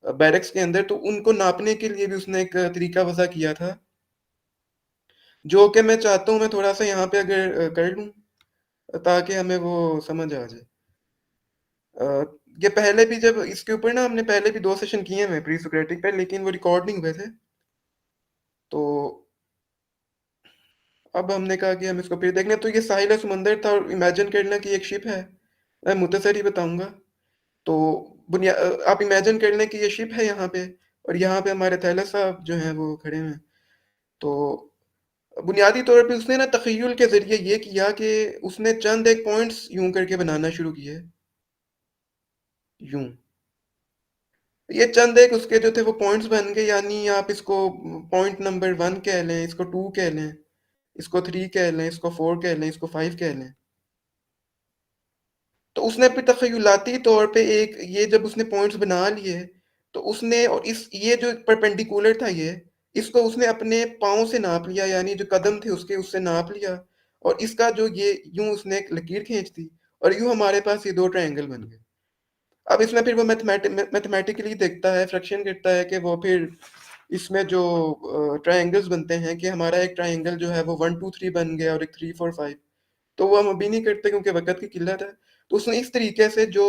बैरक्स के अंदर, तो उनको नापने के लिए भी उसने एक तरीका वज़ा किया था, जो कि मैं चाहता हूँ मैं थोड़ा-सा यहाँ पे अगर कर लूँ, ताकि हमें वो समझ आ जाए। ये पहले भी जब इसके ऊपर ना हमने पहले भी 2 सेशन किए हैं प्री सोक्रेटिक पे, लेकिन वो रिकॉर्ड नहीं हुए थे। तो अब हमने कहा कि हम इसको फिर देख लें। तो ये साहिल समंदर था और इमेजिन कर लें कि एक शिप है। मैं मुख्तसर ही बताऊँगा। तो आप इमेजिन कर लें कि ये शिप है यहाँ पे, और यहाँ पे हमारे थैलस साहब जो हैं वो खड़े हैं। तो बुनियादी तौर पे उसने ना तख़य्युल के ज़रिए ये किया कि उसने चंद एक पॉइंट्स यूँ करके बनाना शुरू किए, यूँ। ये चंद एक उसके जो थे वो पॉइंट्स बन गए, यानी आप इसको पॉइंट नंबर 1 कह लें, इसको 2 कह लें, इसको 3 कह लें, इसको 4 कह लें, इसको 5 कह लें। तो उसने फिर तख़य्युलाती तौर पे एक ये जब उसने पॉइंट्स बना लिए, तो उसने और इस ये जो परपेंडिकुलर था ये, इसको उसने अपने पाँव से नाप लिया, यानी जो कदम थे उसके उससे नाप लिया, और इसका जो ये यूँ उसने एक लकीर खींच दी, और यूँ हमारे पास ये 2 ट्रायंगल बन गए। अब इसमें फिर वो मैथमेटिकली देखता है, फ्रैक्शन करता है कि वो फिर इसमें जो ट्रायंगल्स बनते हैं कि हमारा एक ट्रायंगल जो है वो 1 2 3 बन गया और एक 3 4 5। तो वो हम अभी नहीं करते क्योंकि वक़्त की किल्लत है। तो उसने इस तरीके से जो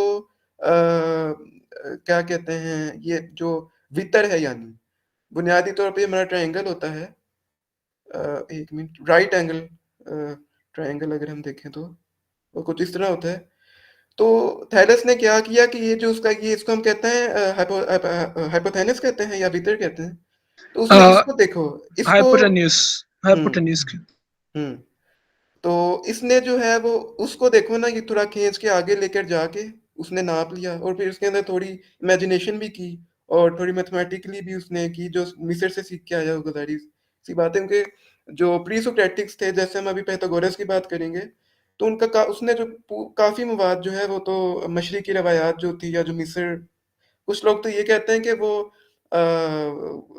क्या कहते हैं, ये जो वितर है, यानी बुनियादी तौर पे हमारा ट्रायंगल होता है, 1 मिनट, राइट एंगल ट्रायंगल अगर हम देखें तो वो कुछ इस तरह होता है। तो थैलस ने क्या किया कि ये जो उसका ये इसको हम कहते हैं हाइपोथेनस कहते हैं या वितर कहते हैं। तो उसने इसको देखो, इसको हाइपोटेन्यूस हुँ, हाइपोटेन्यूस के हुँ। तो इसने जो है वो उसको देखो ना, ये थोड़ा खींच के आगे लेकर जाके उसने नाप लिया, और फिर उसके अंदर थोड़ी इमेजिनेशन भी की और थोड़ी मैथमेटिकली भी उसने की, जो मिस्र से सीख के आया होगा, जाहिर सी बात है। क्योंकि जो प्री सोक्रेटिक्स थे, जैसे हम अभी पाइथागोरस की बात करेंगे, तो उनका उसने जो काफ़ी मवाद जो है वो तो मशरिकी रवायात जो थी या जो मिस्र, कुछ लोग तो ये कहते हैं कि वो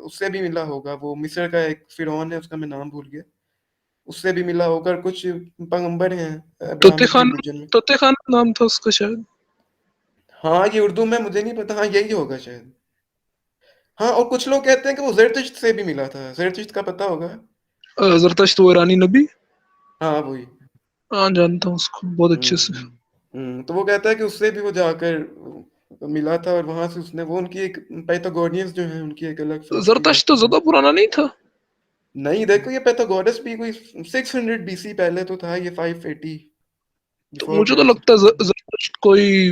उससे भी मिला होगा, वो मिस्र का एक फिरौन है, उसका मैं नाम भूल गया, उससे भी मिला होगा। और कुछ पैगंबर हैं तोते अब्राहमिक खान रिलीजन में। तोते खान नाम था उसका शायद। हाँ, ये उर्दू में मुझे नहीं पता, हाँ यही होगा शायद। हाँ, और कुछ लोग कहते हैं कि वो ज़रतुश्त से भी मिला था। ज़रतुश्त का पता होगा? जरतश्त वो ईरानी नबी। हाँ, वही। हाँ, जानता हूँ उसको बहुत अच्छे हुँ, से। तो वो कहता है कि उससे भी वो जाकर मिला था, और वहाँ से उसने वो उनकी एक पाइथागोरियंस जो हैं उनकी एक अलग फिलॉसफी है। जरतश्त तो ज्यादा पुराना नहीं था। नहीं, देखो ये पाइथागोरस भी कोई 600 बीसी पहले तो था, ये 580 तो बिफोर मुझे तो क्राइस्ट। लगता है जरतश्त कोई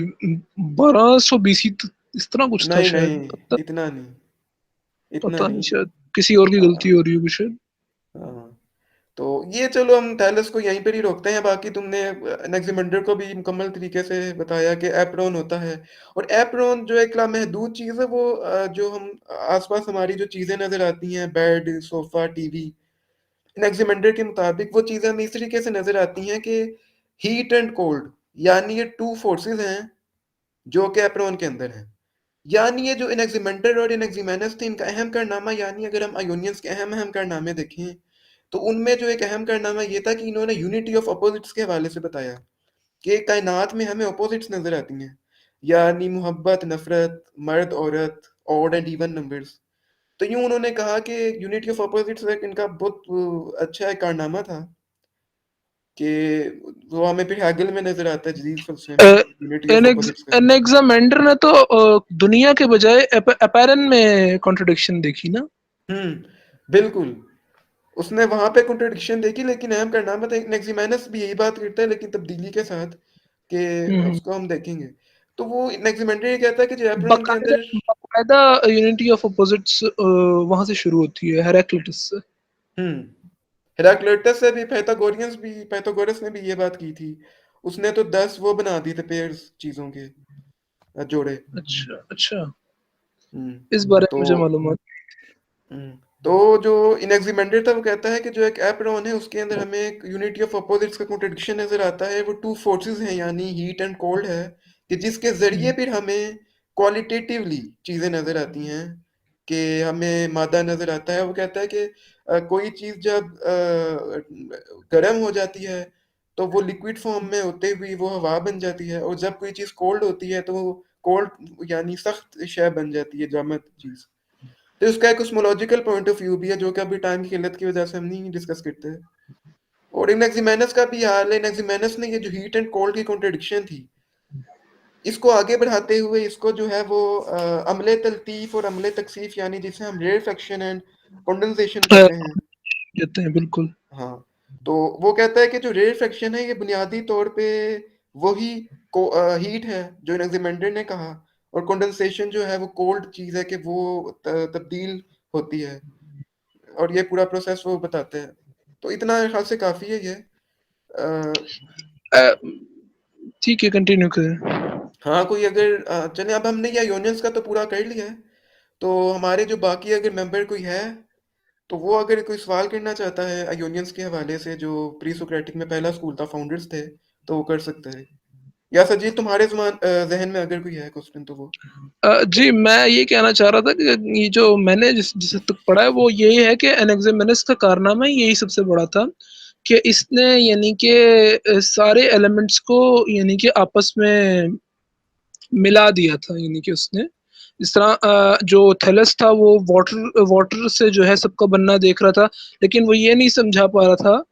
1200 बीसी इस तरह कुछ था नहीं, शायद। नहीं, पता इतना नहीं, इतना पता नहीं, नहीं। शायद किसी और की गलती हाँ, हो रही होगी शायद। हाँ। तो ये चलो हम थैलस को यहीं पर ही रोकते हैं। बाकी तुमने एनेक्सिमेंडर को भी मुकम्मल तरीके से बताया कि एप्रोन होता है, और एप्रोन जो एक लामहदूद चीज़ है, वो जो हम आसपास हमारी जो चीज़ें नज़र आती हैं, बेड, सोफ़ा, टीवी, एनेक्सिमेंडर के मुताबिक वो चीज़ें हमें इस तरीके से नज़र आती हैं कि हीट एंड कोल्ड, यानी ये 2 फोर्सेस हैं जो कि एप्रोन के अंदर हैं। यानी ये जो एनेक्सिमेंडर और एनेक्सिमेनस थे, इनका अहम कारनामा, यानी अगर हम आयोनियंस के अहम अहम कारनामे देखें, तो उनमें जो एक अहम कारनामा ये था कि इन्होंने यूनिटी ऑफ अपोजिट्स के हवाले से बताया कि कायनात में हमें अपोजिट्स नजर आती हैं, यानी मोहब्बत, नफरत, मर्द, औरत, ऑड एंड इवन नंबर्स। तो यूं उन्होंने कहा कि यूनिटी ऑफ अपोजिट्स एक इनका बहुत अच्छा एक कारनामा था कि वो हमें फिर हैगल में नजर आता है, जदीद फलसफे में, यूनिटी ऑफ अपोजिट्स का। एनेक्सामेंडर ने तो दुनिया के बजाय अपैरन में कॉन्ट्रडिक्शन देखी ना। बिल्कुल। उसने वहां पे कॉन्ट्रडिक्शन देखी, लेकिन अहम कारनामा था। एनेक्सिमेनस भी यही बात करता है, लेकिन तब्दीली के साथ, कि हम्म। उसको हम देखेंगे। तो वो एनेक्सिमेंडर ये कहता है कि जैपरॉन के बाकायदा अंदर बाकायदा यूनिटी ऑफ अपोजिट्स वहां से शुरू होती है, हेराक्लिटस से। हेराक्लिटस से भी पाइथागोरस ने भी ये बात की थी। उसने तो 10 वो बना दिए थे पेयर्स चीजों के, जोड़े। अच्छा अच्छा, हम्म इस बारे तो में मुझे मालूम है। हम्म, तो जो इनएक्सिमेंडर था वो कहता है कि जो एक एप्रॉन है उसके अंदर हमें एक यूनिटी ऑफ अपोजिट्स का कॉन्ट्रडिक्शन नजर आता है। वो 2 फोर्सेस हैं, यानी हीट एंड कोल्ड है, कि जिसके जरिए फिर हमें क्वालिटेटिवली चीजें नजर आती हैं, कि हमें मादा नजर आता है। वो कहता है कि कोई चीज जब गर्म हो जाती है तो वो लिक्विड फॉर्म में होते हुए वो हवा बन जाती है, और जब कोई चीज कोल्ड होती है तो वो कोल्ड यानी सख्त शय बन जाती है, जामद चीज। तो उसका एक कॉस्मोलॉजिकल पॉइंट ऑफ व्यू भी है, जो कि अभी टाइम की किल्लत की वजह से हम नहीं डिस्कस करते हैं। और इनएक्सिमेनस का भी हाल है। इनएक्सिमेनस ने ये जो हीट एंड कोल्ड की कॉन्ट्रडिक्शन थी, इसको आगे बढ़ाते हुए इसको जो है वो अमले तलतीफ़ और अमले तकसीफ़ यानी जिसे हम रेयरफेक्शन एंड कंडेंसेशन कहते हैं। कहते हैं, बिल्कुल। हाँ, तो वो कहता है कि जो रेयरफेक्शन है ये बुनियादी तौर पे वही हीट है जो एनेक्सिमेंडर ने कहा, और कंडेंसेशन जो है वो कोल्ड चीज़ है कि वो तब्दील होती है, और ये पूरा प्रोसेस वो बताते हैं। तो इतना मेरे ख़्याल से काफ़ी है ये। अ, ठीक है, कंटिन्यू करें। हाँ, कोई अगर चलें, अब हमने ये आयोनियंस का तो पूरा कर लिया है, तो हमारे जो बाकी अगर मेंबर कोई है, तो वो अगर कोई सवाल करना चाहता है आयोनियंस के हवाले से जो प्री सोक्रेटिक में पहला स्कूल था, फाउंडर्स थे, तो वो कर सकता है। या सजीद तुम्हारे ज़हन में अगर कोई है क्वेश्चन तो वो? जी, मैं ये कहना चाह रहा था कि ये जो मैंने जिस हद तक पढ़ा है वो यही है कि एनाक्सिमेंडस का कारनामा यही सबसे बड़ा था कि इसने यानी कि सारे एलिमेंट्स को यानी कि आपस में मिला दिया था, यानी कि उसने इस तरह जो थैलस था वो वाटर वाटर से जो है सबका बनना देख रहा था, लेकिन वो ये नहीं समझा पा रहा था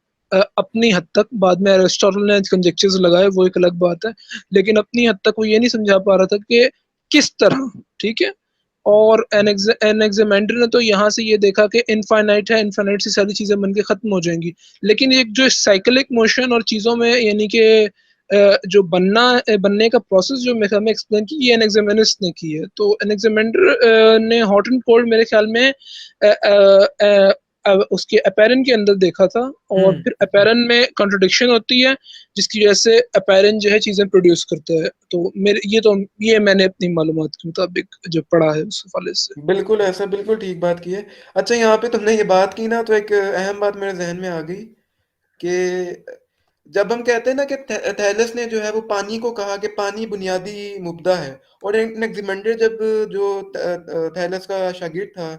अपनी हद तक। बाद में एरिस्टोटल ने कंजेक्चर्स लगाए, वो एक अलग बात है, लेकिन अपनी हद तक वो ये नहीं समझा पा रहा था कि किस तरह, ठीक है। और एनेक्सिमेंडर ने तो यहाँ से ये देखा कि इनफाइनाइट है, इनफाइनाइट से सारी चीज़ें बन के खत्म हो जाएंगी, लेकिन एक जो साइकिलिक मोशन और चीज़ों में यानी कि जो बनने का प्रोसेस जो मैं हमें एक्सप्लेन की, ये एनेक्सिमेंडस ने की है। तो एनेक्सिमेंडर ने हॉट एंड कोल्ड मेरे ख्याल में उसके अपैरन के अंदर देखा था, और हम्म। फिर अपैरन में कॉन्ट्रडिक्शन होती है जिसकी वजह से अपैरन जो है चीज़ें प्रोड्यूस करता है। तो ये मैंने अपनी मालूमात के मुताबिक जो पढ़ा है उस हवाले से। बिल्कुल ऐसा, बिल्कुल ठीक बात की है। अच्छा, यहाँ पे तुमने ये बात की ना, तो एक अहम बात मेरे जहन में आ गई कि जब हम कहते हैं ना कि थैलस ने जो है वो पानी को कहा कि पानी बुनियादी मुब्दा है, और एनेक्सिमेंडर जब जो थैलस का शागिर्द था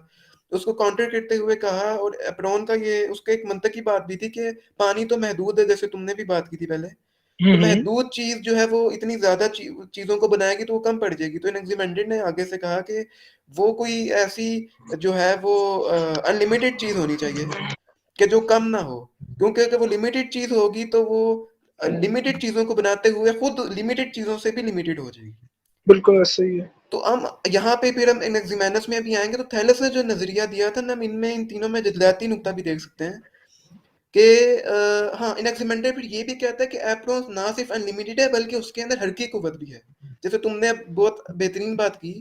उसको काउंटर करते हुए कहा, और एप्रॉन का ये उसका एक मंतकी बात भी थी कि पानी तो महदूद है, जैसे तुमने भी बात की थी पहले, हुँ, तो हुँ। महदूद चीज जो है वो इतनी ज्यादा चीजों को बनाएगी तो वो कम पड़ जाएगी। तो एनेक्सिमेंडर ने आगे से कहा कि वो कोई ऐसी जो है वो अनलिमिटेड चीज होनी चाहिए कि जो कम ना हो, क्योंकि अगर वो लिमिटेड चीज होगी तो वो लिमिटेड चीजों को बनाते हुए खुद लिमिटेड चीजों से भी लिमिटेड हो जाएगी। बिल्कुल ऐसा ही है। तो हम यहाँ पे फिर हम एनेक्सिमेनस में भी आएंगे, तो थैलस ने जो नजरिया दिया था ना, हम इनमें इन तीनों में जज्बाती नुक्ता भी देख सकते हैं कि हाँ, एनेक्सिमेंडर फिर ये भी कहता है कि एप्रोच ना सिर्फ अनलिमिटेड है बल्कि उसके अंदर हल्की कुव्वत भी है। जैसे तुमने बहुत बेहतरीन बात की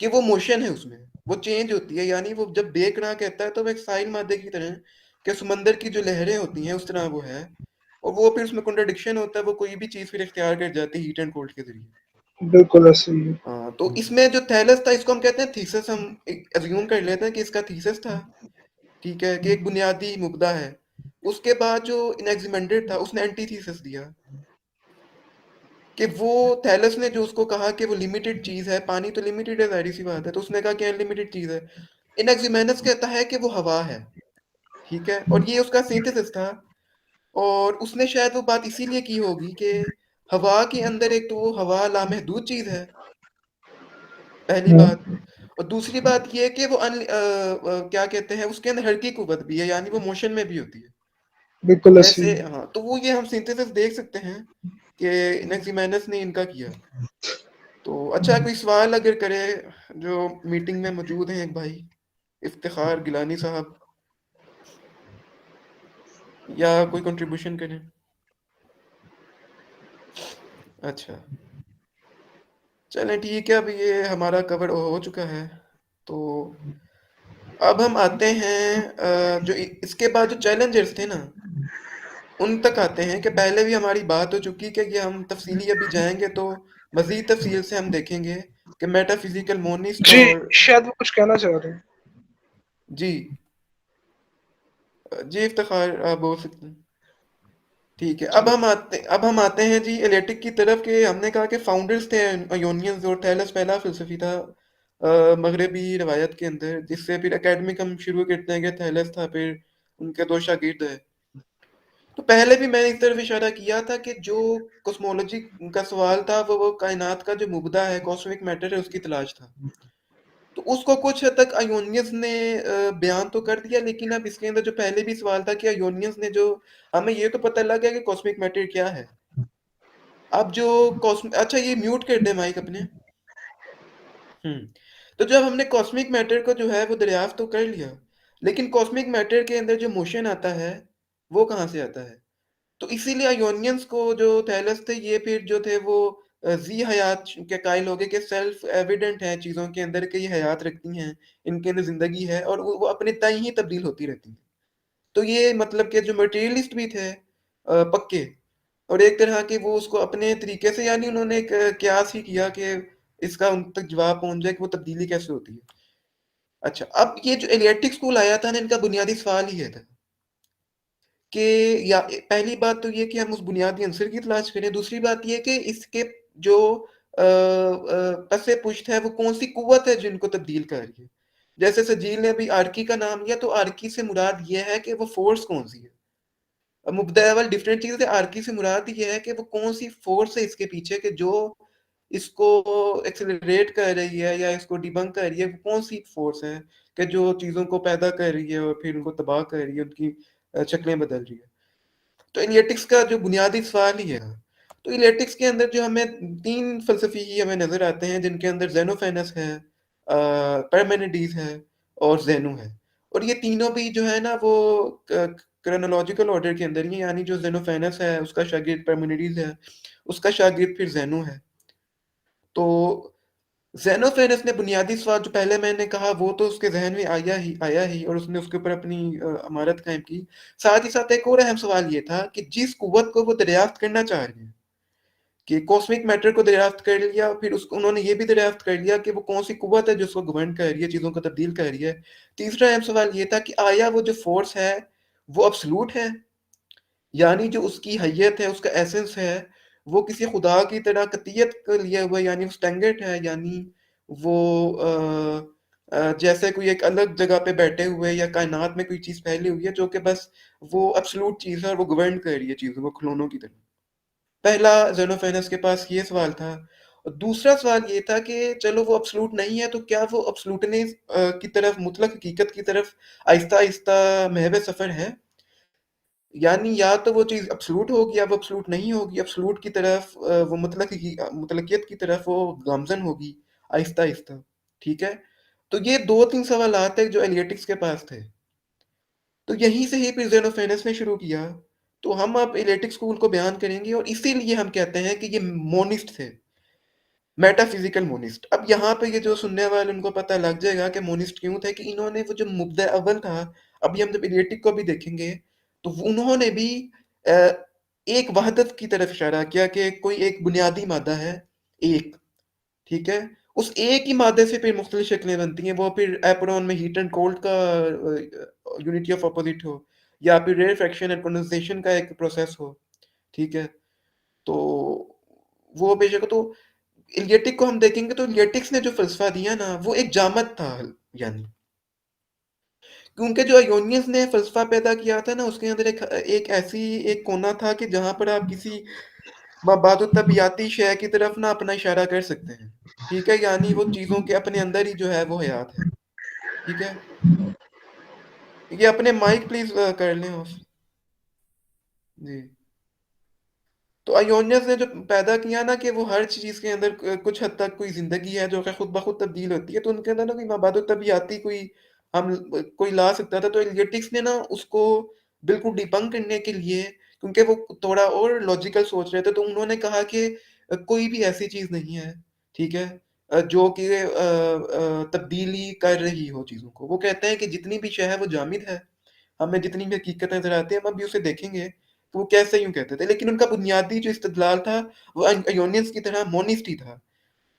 कि वो मोशन है, उसमें वो चेंज होती है, यानी वो जब बेक रहा कहता है तो वो एक साइल मादे की तरह कि समंदर की जो लहरें होती हैं उस तरह वो है, और वो फिर उसमें कॉन्ट्रडिक्शन होता है, वो कोई भी चीज़ फिर इख्तियार कर जाती है हीट एंड कोल्ड के जरिए। बिल्कुल ऐसा ही है। हाँ, तो इसमें जो थैलस था इसको हम कहते हैं थीसिस, हम अज्यूम कर लेते हैं कि इसका थीसिस था, ठीक है, कि एक बुनियादी मुद्दा है। उसके बाद जो इनएक्सिमेंडर था उसने एंटी थीसिस दिया कि वो थैलस ने जो उसको कहा कि वो लिमिटेड चीज है, पानी तो लिमिटेड है, जाहिर सी बात है, तो उसने कहा कि अनलिमिटेड चीज है। इनएक्सिमेनस कहता है कि वो हवा है, ठीक है, और ये उसका सिंथेसिस था, और उसने शायद वो बात इसीलिए की होगी कि हवा के अंदर एक तो वो हवा लामहदूद चीज है, पहली हुँ, बात, और दूसरी बात ये है कि वो क्या कहते हैं, उसके अंदर हल्की कुव्वत भी है, यानी वो मोशन में भी होती है। बिल्कुल ऐसा ही ऐसे, है। हाँ, तो वो ये हम सिंथेसिस देख सकते हैं कि इनएक्सिमेनस ने इनका किया। तो अच्छा, कोई सवाल अगर करे जो मीटिंग में मौजूद हैं, एक भाई इफ्तिखार गिलानी साहब, या कोई कंट्रीब्यूशन करें? अच्छा, चलें ठीक है, अब ये हमारा कवर हो चुका है, तो अब हम आते हैं जो इसके बाद जो चैलेंजर्स थे ना उन तक आते हैं, कि पहले भी हमारी बात हो चुकी कि ये हम तफसीली अभी जाएंगे तो मजीद तफसील से हम देखेंगे कि मेटाफिजिकल मोनिस्ट जी, और शायद वो कुछ कहना चाह रहे हैं। जी, जी इफ्तिखार आप बोल सकते हैं। ठीक है, जी। अब हम आते हैं जी एलेटिक की तरफ, के हमने कहा कि फाउंडर्स थे अयोनियंस, और थैलस पहला फिलसफी था मगरबी रवायत के अंदर, जिससे फिर एकेडमिक हम शुरू करते हैं कि थैलस था, फिर उनके दो शागिर्द है। तो पहले भी मैंने इस तरफ इशारा किया था कि जो कॉस्मोलॉजी का सवाल था वो कायनात का जो मुबदा है, कॉस्मिक मैटर है, उसकी तलाश था। तो उसको कुछ हद तक अयोनियंस ने बयान तो कर दिया, लेकिन अब इसके अंदर जो पहले भी सवाल था कि अयोनियंस ने जो, हमें ये तो पता लग गया कि कॉस्मिक मैटर क्या है, अब जो अच्छा ये म्यूट कर दे माइक अपने। तो जब हमने कॉस्मिक मैटर को जो है वो दरियाफ्त तो कर लिया, लेकिन कॉस्मिक मैटर के अंदर जो मोशन आता है वो कहाँ से आता है? तो इसीलिए आयोनियंस को जो थैलस थे ये फिर जो थे वो जी हयात के कायल हो गए कि सेल्फ एविडेंट है चीज़ों के अंदर कि ये हयात रखती हैं, इनके अंदर ज़िंदगी है और वो अपने तय ही तब्दील होती रहती हैं। तो ये मतलब कि जो मटेरियलिस्ट भी थे पक्के, और एक तरह के वो उसको अपने तरीके से, यानी उन्होंने एक कयास ही किया कि इसका उन तक जवाब पहुंच जाए कि वो तब्दीली कैसे होती है। अच्छा, अब ये जो एलियटिक स्कूल आया था ना, इनका बुनियादी सवाल ही है था कि या पहली बात तो ये कि हम उस बुनियादी आंसर की तलाश करें, दूसरी बात ये कि इसके जो पसे पुष्ट है वो कौन सी कुव्वत है जिनको तब्दील कर रही है। जैसे सजील ने अभी आर्की का नाम लिया, तो आर्की से मुराद ये है कि वो फोर्स कौन सी है। मुबदा अवल डिफरेंट चीज है, आर्की से मुराद ये है कि वो कौन सी फोर्स है इसके पीछे कि जो इसको एक्सेलरेट कर रही है या इसको डिबंक कर रही है, वो कौन सी फोर्स है कि जो चीजों को पैदा कर रही है और फिर उनको तबाह कर रही है, उनकी शक्लें बदल रही है। तो इलियटिक्स का जो बुनियादी सवाल ही है। तो इलियटिक्स के अंदर जो हमें तीन फलसफी ही हमें नजर आते हैं, जिनके अंदर जेनोफेनस है, पार्मेनिडीज है और जेनु है। और ये तीनों भी जो है ना वो क्रोनोलॉजिकल ऑर्डर के अंदर ही है, यानी जो जेनोफेनस है उसका शागिर्द पार्मेनिडीज है, उसका शागिर्द फिर जेनु है। तो जेनोफेनस ने बुनियादी सवाल जो पहले मैंने कहा वो तो उसके जहन में आया ही और उसने उसके ऊपर अपनी इमारत कायम की। साथ ही साथ एक और अहम सवाल ये था कि जिस कुव्वत को वो दरियाफ्त करना चाह रहे हैं, कि कॉस्मिक मैटर को दरियाफ्त कर लिया, फिर उसको उन्होंने ये भी दरियाफ्त कर लिया कि वो कौन सी कुव्वत है जो उसको गवर्न कर रही है, चीजों को तब्दील कर रही है। तीसरा अहम सवाल ये था कि आया वो जो फोर्स है वो अब्सलूट है, यानी जो उसकी हैयत है, उसका एसेंस है, वो किसी खुदा की तरह कतियत को लिए हुए, यानी वो स्टैंगर्ड है, यानी वो जैसे कोई एक अलग जगह पे बैठे हुए या कायनात में कोई चीज फैली हुई है जो कि बस वो एब्सोल्यूट चीज है और वो गवर्न कर रही है चीजों को खिलौनों की तरह। पहला जेनोफेनस के पास ये सवाल था। और दूसरा सवाल ये था कि चलो वो एब्सोल्यूट नहीं है तो क्या वो एब्सोल्यूटनेस की तरफ, मुतलक हकीकत की तरफ आहिस्ता आहिस्ता महव सफर है, यानी या तो वो चीज एब्सोल्यूट होगी या वो एब्सोल्यूट नहीं होगी। एब्सोल्यूट की तरफ वो मुतलकियत की तरफ वो गामजन होगी आहिस्ता आहिस्ता। ठीक है, तो ये दो तीन सवाल है जो एलियटिक्स के पास थे। तो यहीं से ही फिर जेनोफेनस ने शुरू किया। तो हम अब एलियटिक स्कूल को बयान करेंगे और इसीलिए हम कहते हैं कि ये मोनिस्ट थे, मेटाफिजिकल मोनिस्ट। अब यहाँ पे ये जो सुनने वाले उनको पता लग जाएगा कि मोनिस्ट क्यों थे, कि इन्होंने वो जो मुब्दा अव्वल था, अभी हम जब एलियटिक को भी देखेंगे तो उन्होंने भी अ, एक वहदत की तरफ इशारा किया कि कोई एक बुनियादी मादा है, एक, ठीक है, उस एक ही मादे से फिर मुख्तलिफ शक्लें बनती हैं, वो फिर एप्रोन में हीट एंड कोल्ड का यूनिटी ऑफ अपोजिट हो, या फिर रेयरफेक्शन एंड कंडेंसेशन का एक प्रोसेस हो। ठीक है, तो वो बेशक, तो इलियटिक को हम देखेंगे तो इलियटिक्स ने जो फलसफा दिया ना वो एक जामत था, यानी क्योंकि जो आयोनियंस ने फलसफा पैदा किया था ना उसके अंदर एक ऐसी एक कोना था कि जहां पर आप किसी मबादुत तबियाती शय की तरफ ना अपना इशारा कर सकते हैं। ठीक है, यानी वो चीजों के अपने अंदर ही जो है वो हयात है। ठीक है, ये अपने माइक प्लीज कर लें ऑफ। जी। तो आयोनियस ने जो पैदा किया ना कि वो हर चीज के अंदर कुछ हद तक कोई जिंदगी है जो कि खुद ब खुद तब्दील होती है, तो उनके अंदर ना कोई मबादो तबियाती कोई हम कोई ला सकता था। तो एलियटिक्स ने ना उसको बिल्कुल डिबंक करने के लिए, क्योंकि वो थोड़ा और लॉजिकल सोच रहे थे, तो उन्होंने कहा कि कोई भी ऐसी चीज नहीं है, ठीक है, जो कि तब्दीली कर रही हो चीजों को। वो कहते हैं कि जितनी भी शय है वो जामिद है, हमें जितनी भी हकीकत नजर आती है हम अभी उसे देखेंगे। तो वो कैसे यूं कहते थे, लेकिन उनका बुनियादी जो इस्तदलाल था वो अयोनियंस की तरह मोनिस्ट ही था,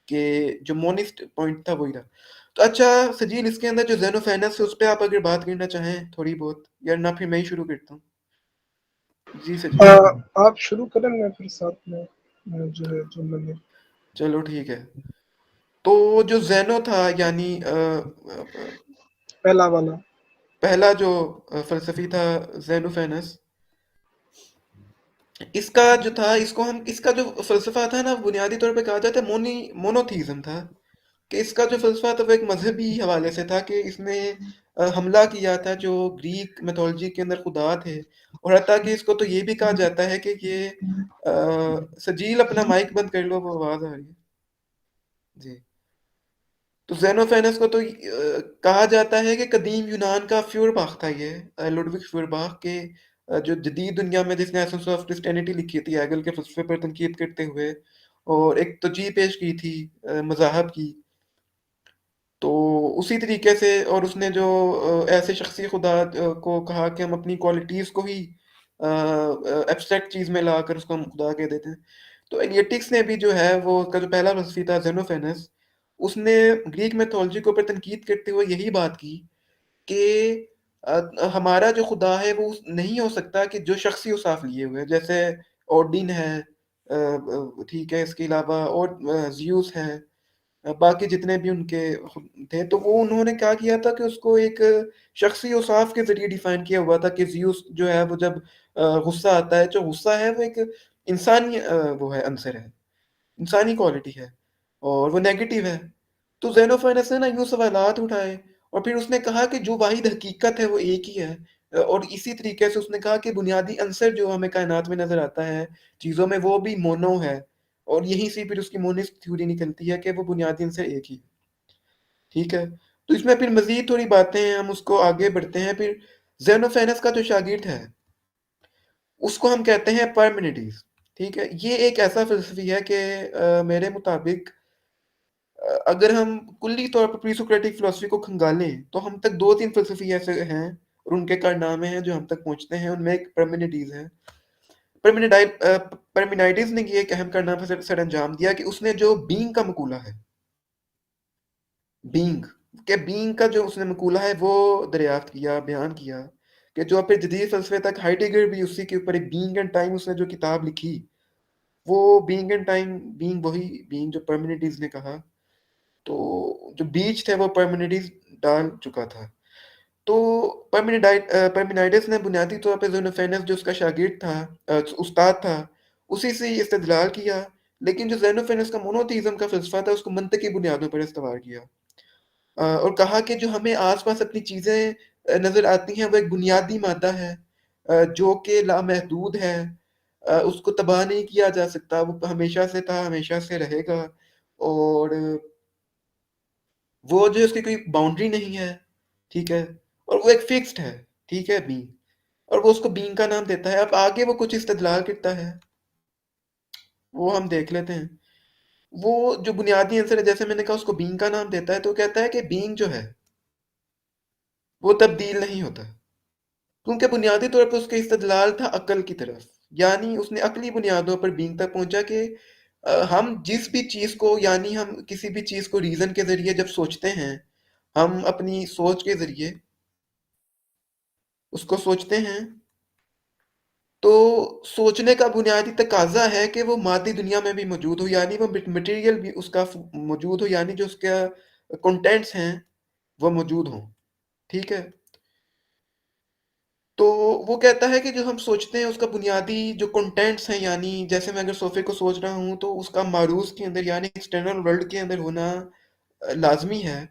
कि जो मोनिस्ट पॉइंट था वही था। तो अच्छा सजील, इसके अंदर जो जेनोफेनस है उस पर आप अगर बात करना चाहें थोड़ी बहुत, या ना फिर मैं ही शुरू करता हूँ। जी सजील। आप शुरू करें, मैं फिर साथ में जो है जो मैंने चलो ठीक है। तो जो जेनो था, यानी पहला वाला। पहला जो फलसफी था जेनोफेनस, इसका जो था, इसको हम, इसका जो फलसफा था ना बुनियादी तौर पे कहा जाता है मोनोथीज्म था। कि इसका जो फलसफा था वो एक मजहबी हवाले से था, कि इसमें हमला किया था जो ग्रीक मिथोलॉजी के अंदर खुदा थे, और हत्ता कि इसको तो ये भी कहा जाता है कि ये सजील अपना माइक बंद कर लो, वो आवाज़ आ रही है। जी। तो ज़ेनोफेनस को तो कहा जाता है कि कदीम यूनान का फ्यूरबाख था ये, लुडविग फ्यूरबाख के जो जदीद दुनिया में जिसने एसेंस ऑफ क्रिश्चियनिटी लिखी थी हेगल के फ़लसफ़े पर तनकीद करते हुए, और एक तौजीह पेश की थी मज़ाहब की। तो उसी तरीके से, और उसने जो ऐसे शख्सी खुदा को कहा कि हम अपनी क्वालिटीज़ को ही एब्स्ट्रैक्ट चीज़ में लाकर उसको हम खुदा कह देते हैं। तो एलियटिक्स ने भी जो है वो उसका जो पहला फ़लसफ़ी था ज़ेनोफेनस, उसने ग्रीक मिथोलॉजी के ऊपर तनकीद करते हुए यही बात की कि हमारा जो खुदा है वो नहीं हो सकता कि जो शख्सी औसाफ लिए हुए हैं, जैसे ओडिन है, ठीक है, इसके अलावा और ज़्यूस है, बाकी जितने भी उनके थे, तो वो उन्होंने क्या किया था कि उसको एक शख्सी औसाफ के ज़रिए डिफ़ाइन किया हुआ था कि ज़्यूस जो है वो जब गुस्सा आता है, जो गुस्सा है वो एक इंसानी वो है, अंसर है, इंसानी क्वालिटी है, और वो नेगेटिव है। तो ज़ेनोफ़ेनस ने ना यूँ सवालात उठाए, और फिर उसने कहा कि जो वाहिद हकीकत है वो एक ही है। और इसी तरीके से उसने कहा कि बुनियादी अंसर जो हमें कायनात में नज़र आता है, चीज़ों में, वो भी मोनो है, और यहीं से फिर उसकी मोनिस्ट थ्योरी निकलती है कि वो बुनियादी अंसर एक ही है। ठीक है? तो इसमें फिर मज़ीद थोड़ी बातें हैं, हम उसको आगे बढ़ते हैं फिर। ज़ेनोफ़ेनस का जो शागिर्द है, उसको हम कहते हैं पाइमेनिडेज़, ठीक है? ये एक ऐसा फ़िलसफ़ी है कि मेरे मुताबिक अगर हम कुल्ली तौर पर प्री-सोक्रेटिक फ़िलॉसफ़ी को खंगालें, तो हम तक 2-3 फ़िलसफ़ी ऐसे हैं, और उनके कारनामे हैं जो हम तक पहुँचते हैं, उनमें एक पाइमेनिडेज़ है। पाइमेनाइडेज़ ने ये एक अहम कारनामा सरअंजाम दिया कि उसने जो बीइंग का मक़ूला है, बीइंग का जो उसने मक़ूला है वो दरियाफ़्त किया, बयान किया, कि जो फिर जदीद फ़लसफ़े तक हाइडेगर भी उसी के ऊपर एक बीइंग एंड टाइम उसने जो किताब लिखी, वो बीइंग एंड टाइम, बीइंग वही बीइंग जो पाइमेनिडेज़ ने कहा, तो जो बीज थे वो पाइमेनिडेज़ डाल चुका था। तो पाइमेनाइडस ने बुनियादी तौर पे ज़ेनोफ़ेनस जो उसका शागिर्द था, उस्ताद था, उसी से ही इस्तिदलाल किया, लेकिन जो ज़ेनोफ़ेनस का मोनोथीज़्म का फ़लसफ़ा था उसको मंतिकी बुनियादों पर इस्तवार किया। और कहा कि जो हमें आस-पास अपनी चीज़ें नज़र आती हैं वो एक बुनियादी मादा है, जो कि लामहदूद है, उसको तबाह नहीं किया जा सकता, वो हमेशा से था, हमेशा से रहेगा, और वो जो है उसकी कोई बाउंड्री नहीं है, ठीक है? और वो एक फ़िक्स्ड है, ठीक है, बीइंग, और वो उसको बीइंग का नाम देता है। अब आगे वो कुछ इस्तिदलाल करता है, वो हम देख लेते हैं। वो जो बुनियादी आंसर है, जैसे मैंने कहा, उसको बीइंग का नाम देता है, तो कहता है कि बीइंग जो है, वो तब्दील नहीं होता। क्योंकि बुनियादी तौर पर उसका इस्तिदलाल था अक्ल की तरफ, यानी उसने अकली बुनियादों पर बीइंग तक पहुँचा कि हम जिस भी चीज़ को, यानी हम किसी भी चीज़ को रीज़न के ज़रिए जब सोचते हैं, हम अपनी सोच के ज़रिए उसको सोचते हैं, तो सोचने का बुनियादी तकाज़ा है कि वो मादी दुनिया में भी मौजूद हो, यानी वो मटेरियल भी उसका मौजूद हो, यानी जो उसका कंटेंट्स हैं वो मौजूद हों, ठीक है? तो वो कहता है कि जो हम सोचते हैं उसका बुनियादी जो कंटेंट्स हैं, यानी जैसे मैं अगर सोफ़े को सोच रहा हूँ तो उसका मारूज़ के अंदर, यानी एक्सटर्नल वर्ल्ड के अंदर होना लाज़मी है,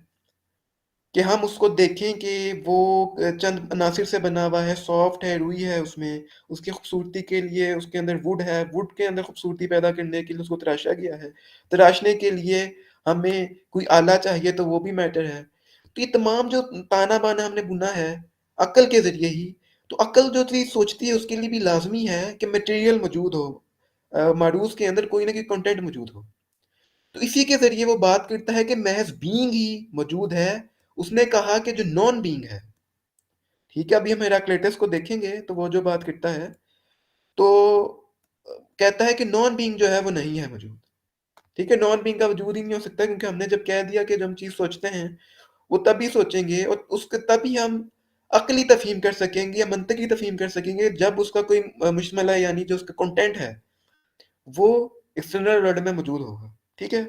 कि हम उसको देखें कि वो चंद अनासिर से बना हुआ है, सॉफ्ट है, रुई है उसमें, उसकी खूबसूरती के लिए उसके अंदर वुड है, वुड के अंदर खूबसूरती पैदा करने के लिए उसको तराशा गया है। तराशने के लिए हमें कोई आला चाहिए, तो वो भी मैटर है। तो ये तमाम जो ताना-बाना हमने बुना है, अक्ल के ज़रिए ही, तो अक्ल जो चीज़ सोचती है उसके लिए भी लाज़मी है कि मटेरियल मौजूद हो, मारूज़ के अंदर कोई ना कोई कंटेंट मौजूद हो। तो इसी के ज़रिए वो बात करता है कि महज़ बीइंग ही मौजूद है। उसने कहा कि जो नॉन बीइंग है, ठीक है? अभी हम हेराक्लिटस को देखेंगे तो वो जो बात करता है, तो कहता है कि नॉन बीइंग जो है वो नहीं है मौजूद, ठीक है? नॉन बीइंग का वजूद ही नहीं हो सकता, क्योंकि हमने जब कह दिया कि जो हम चीज़ सोचते हैं, वो तभी सोचेंगे और उसके तभी हम अक़ली तफ़हीम कर सकेंगे या मंतिकी तफ़हीम कर सकेंगे जब उसका कोई मुश्तमल, यानी जो उसका कंटेंट है, वो एक्सटर्नल वर्ल्ड में मौजूद होगा, ठीक है?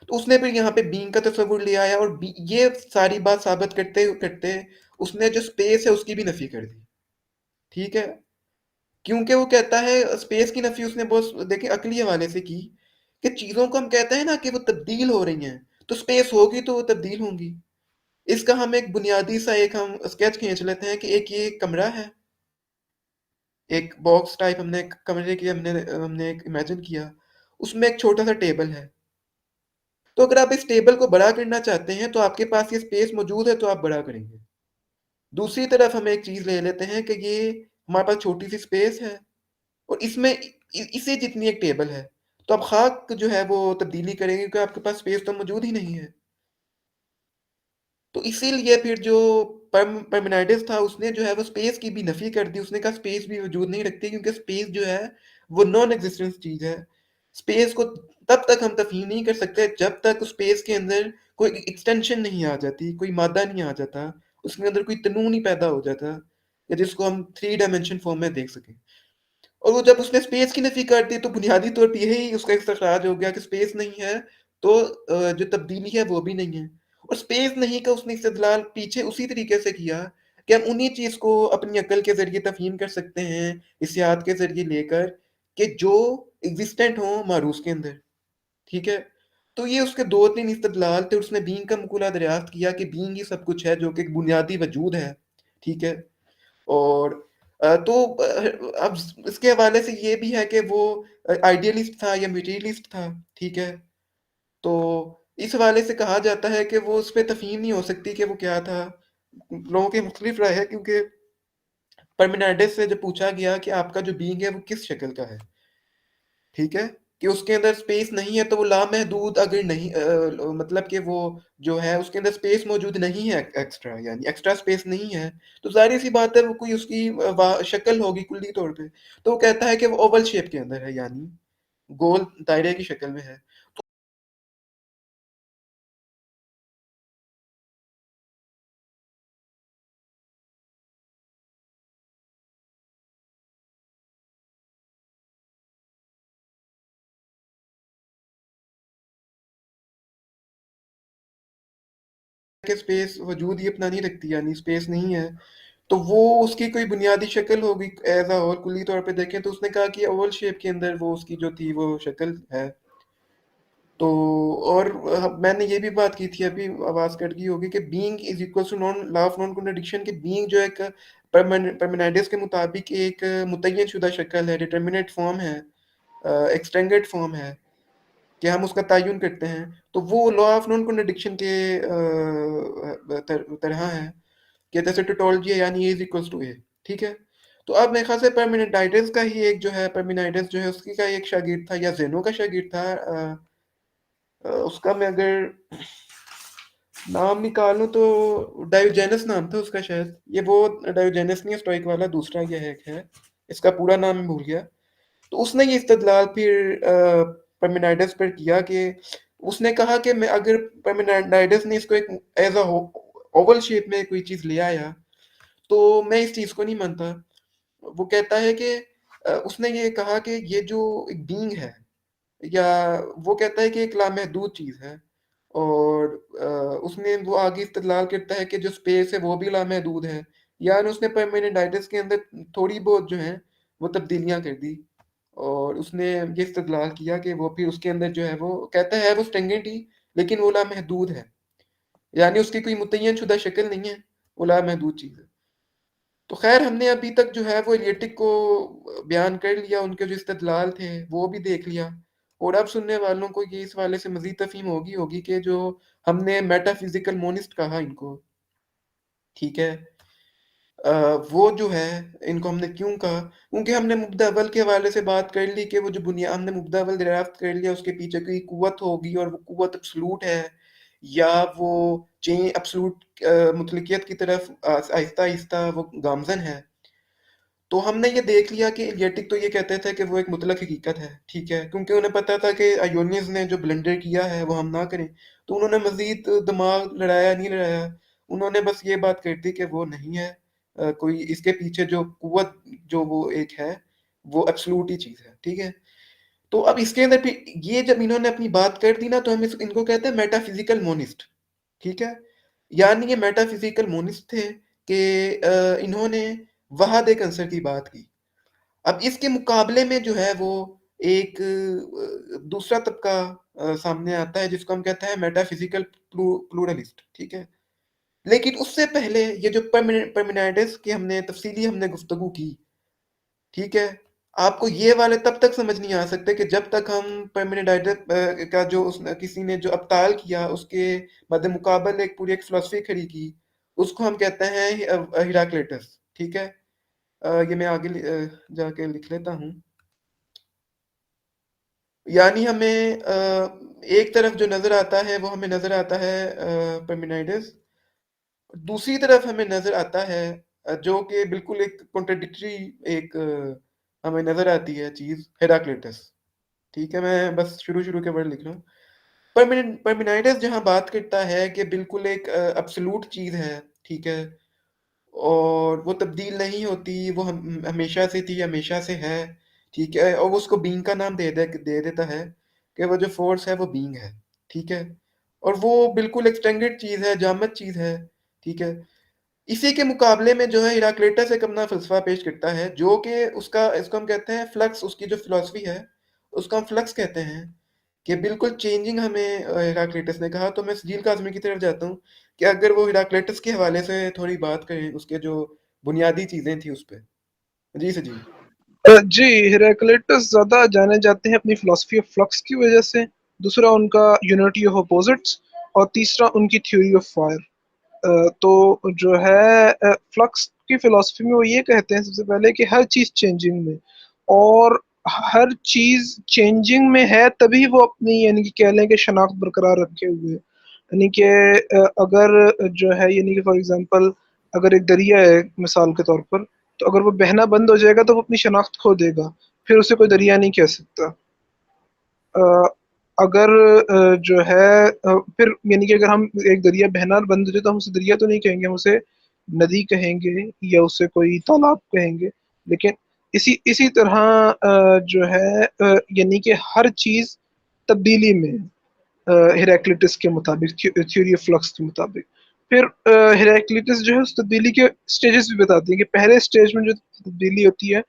तो उसने फिर यहाँ पे बीइंग का तस्वुर ले आया, और ये सारी बात साबित करते-करते उसने जो स्पेस है उसकी भी नफ़ी कर दी, ठीक है? क्योंकि वो कहता है स्पेस की नफ़ी उसने बहुत देखिए अक़ली हवाले से की, कि चीज़ों को हम कहते हैं ना कि वो तब्दील हो रही हैं, तो स्पेस होगी तो वो तब्दील होंगी। इसका हम एक बुनियादी सा एक हम स्केच खींच लेते हैं कि एक ये कमरा है, एक बॉक्स टाइप हमने एक कमरे की हमने एक इमेजिन किया, उसमें एक छोटा-सा टेबल है। तो अगर आप इस टेबल को बड़ा करना चाहते हैं, तो आपके पास ये स्पेस मौजूद है, तो आप बड़ा करेंगे। दूसरी तरफ हम एक चीज़ ले लेते हैं कि ये हमारे पास छोटी-सी स्पेस है और इसमें इसी जितनी एक टेबल है, तो आप ख़ाक जो है वो तब्दीली करेंगे क्योंकि आपके पास स्पेस तो मौजूद ही नहीं है। तो इसीलिए फिर जो परमेनाइडिस था उसने जो है वो स्पेस की भी नफ़ी कर दी। उसने कहा स्पेस भी वजूद नहीं रखती क्योंकि स्पेस जो है वो नॉन एक्जिस्टेंस चीज़ है। स्पेस को तब तक हम तफ़हीम नहीं कर सकते जब तक उस स्पेस के अंदर कोई एक्सटेंशन नहीं आ जाती, कोई मादा नहीं आ जाता, उसके अंदर कोई तनू नहीं पैदा हो जाता, या जिसको हम 3 डायमेंशन फ़ॉर्म में देख सकें। और वो जब उसने स्पेस की नफ़ी कर दी तो बुनियादी तौर पे यही उसका इस्तिखराज हो गया कि स्पेस नहीं है, तो जो तब्दीली है वो भी नहीं है। और स्पेस नहीं का उसने इस्तेदलाल पीछे उसी तरीके से किया कि हम उन्हीं चीज़ को अपनी अक्ल के ज़रिए तफ़हीम कर सकते हैं, हिस्सियात के ज़रिए लेकर, कि जो एक्ज़िस्टेंट हों मारूज़ के अंदर, ठीक है? तो ये उसके 2-3 इस्तेदलाल थे। उसने बीइंग का मक़ूला दरियाफ़्त किया कि बीइंग ही सब कुछ है, जो कि एक बुनियादी वजूद है, ठीक है? और तो अब इसके हवाले से ये भी है कि वो आइडियलिस्ट था या मटीरियलिस्ट था, ठीक है? तो इस हवाले से कहा जाता है कि वो उसपे तफ़हीम नहीं हो सकती कि वो क्या था। लोगों की मुख्तलिफ राय है क्योंकि पार्मेनाइडस से जब पूछा गया कि आपका जो बीइंग है वो किस शक्ल का है, ठीक है? कि उसके अंदर स्पेस नहीं है, तो वो लामहदूद अगर नहीं मतलब कि वो जो है उसके अंदर स्पेस मौजूद नहीं है एक्स्ट्रा, यानी एक्स्ट्रा स्पेस नहीं है, तो ज़ाहिर-सी बात है वो कोई उसकी शक्ल होगी कुल्ली तौर पे। तो वो कहता है कि वो ओवल शेप के अंदर है, यानी गोल दायरे की शक्ल में है। कि स्पेस वजूद ही अपना नहीं रखती, यानी स्पेस नहीं है, तो वो उसकी कोई बुनियादी शक्ल होगी एज़ अ होल कुल्ली तौर पे देखें तो उसने कहा कि ओवल शेप के अंदर वो उसकी जो थी वो शक्ल है। तो और मैंने ये भी बात की थी अभी, आवाज़ कट गई होगी, कि being is equals to non law of non contradiction, कि बीइंग जो एक पार्मेनाइडिस के मुताबिक एक मुतय्यन शुदा शक्ल है, डिटरमिनेट फ़ॉर्म है, एक्सटेंडेड फ़ॉर्म है, कि हम उसका तयन करते हैं। तो वो लॉ ऑफ नॉन कॉन्ट्रडिक्शन के तरह है कि जैसे टोटोलॉजी है, यानी ए इज़ इक्वल्स टू ए, ठीक है? तो अब मेरे ख़्याल से पार्मेनाइडिस का ही एक जो है, पार्मेनाइडिस जो है उसकी का एक शागिर्द था या ज़ेनो का शागिर्द था, उसका मैं अगर नाम निकालूँ तो डायोजेनस नाम था उसका शायद। ये वो डायोजेनस नहीं है स्टोइक वाला, दूसरा ये एक है। इसका पूरा नाम मैं भूल गया। तो उसने ये इस्तेदलाल फिर पार्मेनाइडस पर किया कि उसने कहा कि मैं अगर पार्मेनाइडस ने इसको एक एज़ अ ओवल शेप में कोई चीज़ ले आया, तो मैं इस चीज़ को नहीं मानता। वो कहता है कि उसने ये कहा कि ये जो एक बीइंग है, या वो कहता है कि एक लामहदूद चीज़ है, और उसमें वो आगे इस्तेदलाल करता है कि जो स्पेस है वो भी लामहदूद है। यानी उसने पार्मेनाइडस के अंदर थोड़ी बहुत जो है वो तब्दीलियाँ कर दी, और उसने ये इस्तेदलाल किया कि वो फिर उसके अंदर जो है वो कहता है वो स्टेंगेंट ही, लेकिन वो लामहदूद है, यानी उसकी कोई मुतय्यन शुदा शक्ल नहीं है, वो लामहदूद चीज़ है। तो ख़ैर हमने अभी तक जो है वो एलियटिक को बयान कर लिया, उनके जो इस्तेदलाल थे वो भी देख लिया, और अब सुनने वालों को ये इस हवाले से मज़ीद तफ़हीम होगी कि जो हमने मेटाफ़िज़िकल मोनिस्ट कहा इनको, ठीक है? अ, वो जो है इनको हमने क्यों कहा? क्योंकि हमने मुब्दा अव्वल के हवाले से बात कर ली कि वो जो हमने मुब्दा अव्वल दरियाफ़्त कर लिया उसके पीछे कोई क़ुव्वत होगी, और वो क़ुव्वत एब्सोल्यूट है, या वो एब्सोल्यूट मुतलकियत की तरफ आहिस्ता-आहिस्ता वो गामज़न है। तो हमने ये देख लिया कि एलियटिक तो ये कहते थे कि वो एक मुतलक हकीकत है, ठीक है? क्योंकि उन्हें पता था कि आयोनियंस ने जो ब्लंडर किया है वो हम ना करें, तो उन्होंने मज़ीद दिमाग लड़ाया नहीं लड़ाया, उन्होंने बस ये बात कर दी कि वो नहीं है, कोई इसके पीछे जो क़ुव्वत जो वो एक है, वो एब्सोल्यूट ही चीज़ है, ठीक है? तो अब इसके अंदर फिर ये जब इन्होंने अपनी बात कर दी ना, तो हम इनको कहते हैं मेटाफ़िज़िकल मोनिस्ट, ठीक है? यानी ये मेटाफ़िज़िकल मोनिस्ट थे कि इन्होंने वहादे कंसर की बात की। अब इसके मुकाबले में जो है वो एक दूसरा तबका सामने आता है जिसको हम कहते हैं मेटाफ़िज़िकल प्लूरलिस्ट, ठीक है? लेकिन उससे पहले ये जो परमिनाइडिस की हमने गुफ्तगू की, ठीक है? आपको ये वाले तब तक समझ नहीं आ सकते कि जब तक हम परमिनाइडिस का जो किसी ने जो अब्ताल किया, उसके मद्देमुकाबल एक फिलॉसफी खड़ी की, उसको हम कहते हैं हिराक्लिटस, ठीक है? ये मैं आगे जाके लिख लेता हूँ। यानी हमें एक तरफ जो नज़र आता है, वो हमें नज़र आता है परमिनाइडिस, दूसरी तरफ हमें नज़र आता है जो कि बिल्कुल एक कॉन्ट्राडिक्टरी एक हमें नज़र आती है चीज़, हेराक्लिटस, ठीक है? मैं बस शुरू-शुरू के वर्ड लिख रहा हूँ। परमिनाइडिस जहाँ बात करता है कि बिल्कुल एक एब्सोल्यूट चीज़ है, ठीक है? और वो तब्दील नहीं होती, वो हम हमेशा से थी, हमेशा से है, ठीक है? और वो उसको बीइंग का नाम दे देता है कि वो जो फ़ोर्स है वो बीइंग है, ठीक है? और वो बिल्कुल एक्सटेंडेड चीज़ है, जामद चीज़ है, ठीक है? इसी के मुकाबले में जो है हिराक्लिटस एक अपना फ़लसफ़ा पेश करता है, जो कि उसका इसको हम कहते हैं फ्लक्स, उसकी जो फ़िलॉसफ़ी है, उसको हम फ्लक्स कहते हैं, कि बिल्कुल चेंजिंग हमें हिराक्लिटस ने कहा। तो मैं सजील काज़मी की तरफ जाता हूँ कि अगर वो हिराक्लिटस के हवाले से थोड़ी बात करें, उसके जो बुनियादी चीज़ें थी उस पे। जी, सजील। जी, हेराक्लिटस ज़्यादा जाने जाते हैं अपनी फ़िलॉसफ़ी ऑफ फ्लक्स की वज़ह से, दूसरा उनका यूनिटी ऑफ अपोज़िट्स और तीसरा उनकी थ्योरी ऑफ फायर। तो जो है फ्लक्स की फ़िलॉसफ़ी में वो ये कहते हैं सबसे पहले कि हर चीज़ चेंजिंग में और हर चीज़ चेंजिंग में है तभी वो अपनी यानी कि कह लें कि शनाख्त बरकरार रखे हुए है। यानी कि अगर जो है यानी कि फ़ॉर एग्ज़ाम्पल अगर एक दरिया है मिसाल के तौर पर, तो अगर वो बहना बंद हो जाएगा तो वो अपनी शनाख्त खो देगा, फिर उसे कोई दरिया नहीं कह सकता। अ, अगर जो है फिर यानी कि अगर हम एक दरिया बहना बंद हो जाए तो हम उसे दरिया तो नहीं कहेंगे, हम उसे नदी कहेंगे या उसे कोई तालाब कहेंगे। लेकिन इसी इसी तरह जो है यानी कि हर चीज़ तब्दीली में हेराक्लिटस के मुताबिक थ्योरी ऑफ फ्लक्स के मुताबिक। फिर हेराक्लिटस जो है उस तब्दीली के स्टेजेस भी बताती है कि पहले स्टेज में जो तब्दीली होती है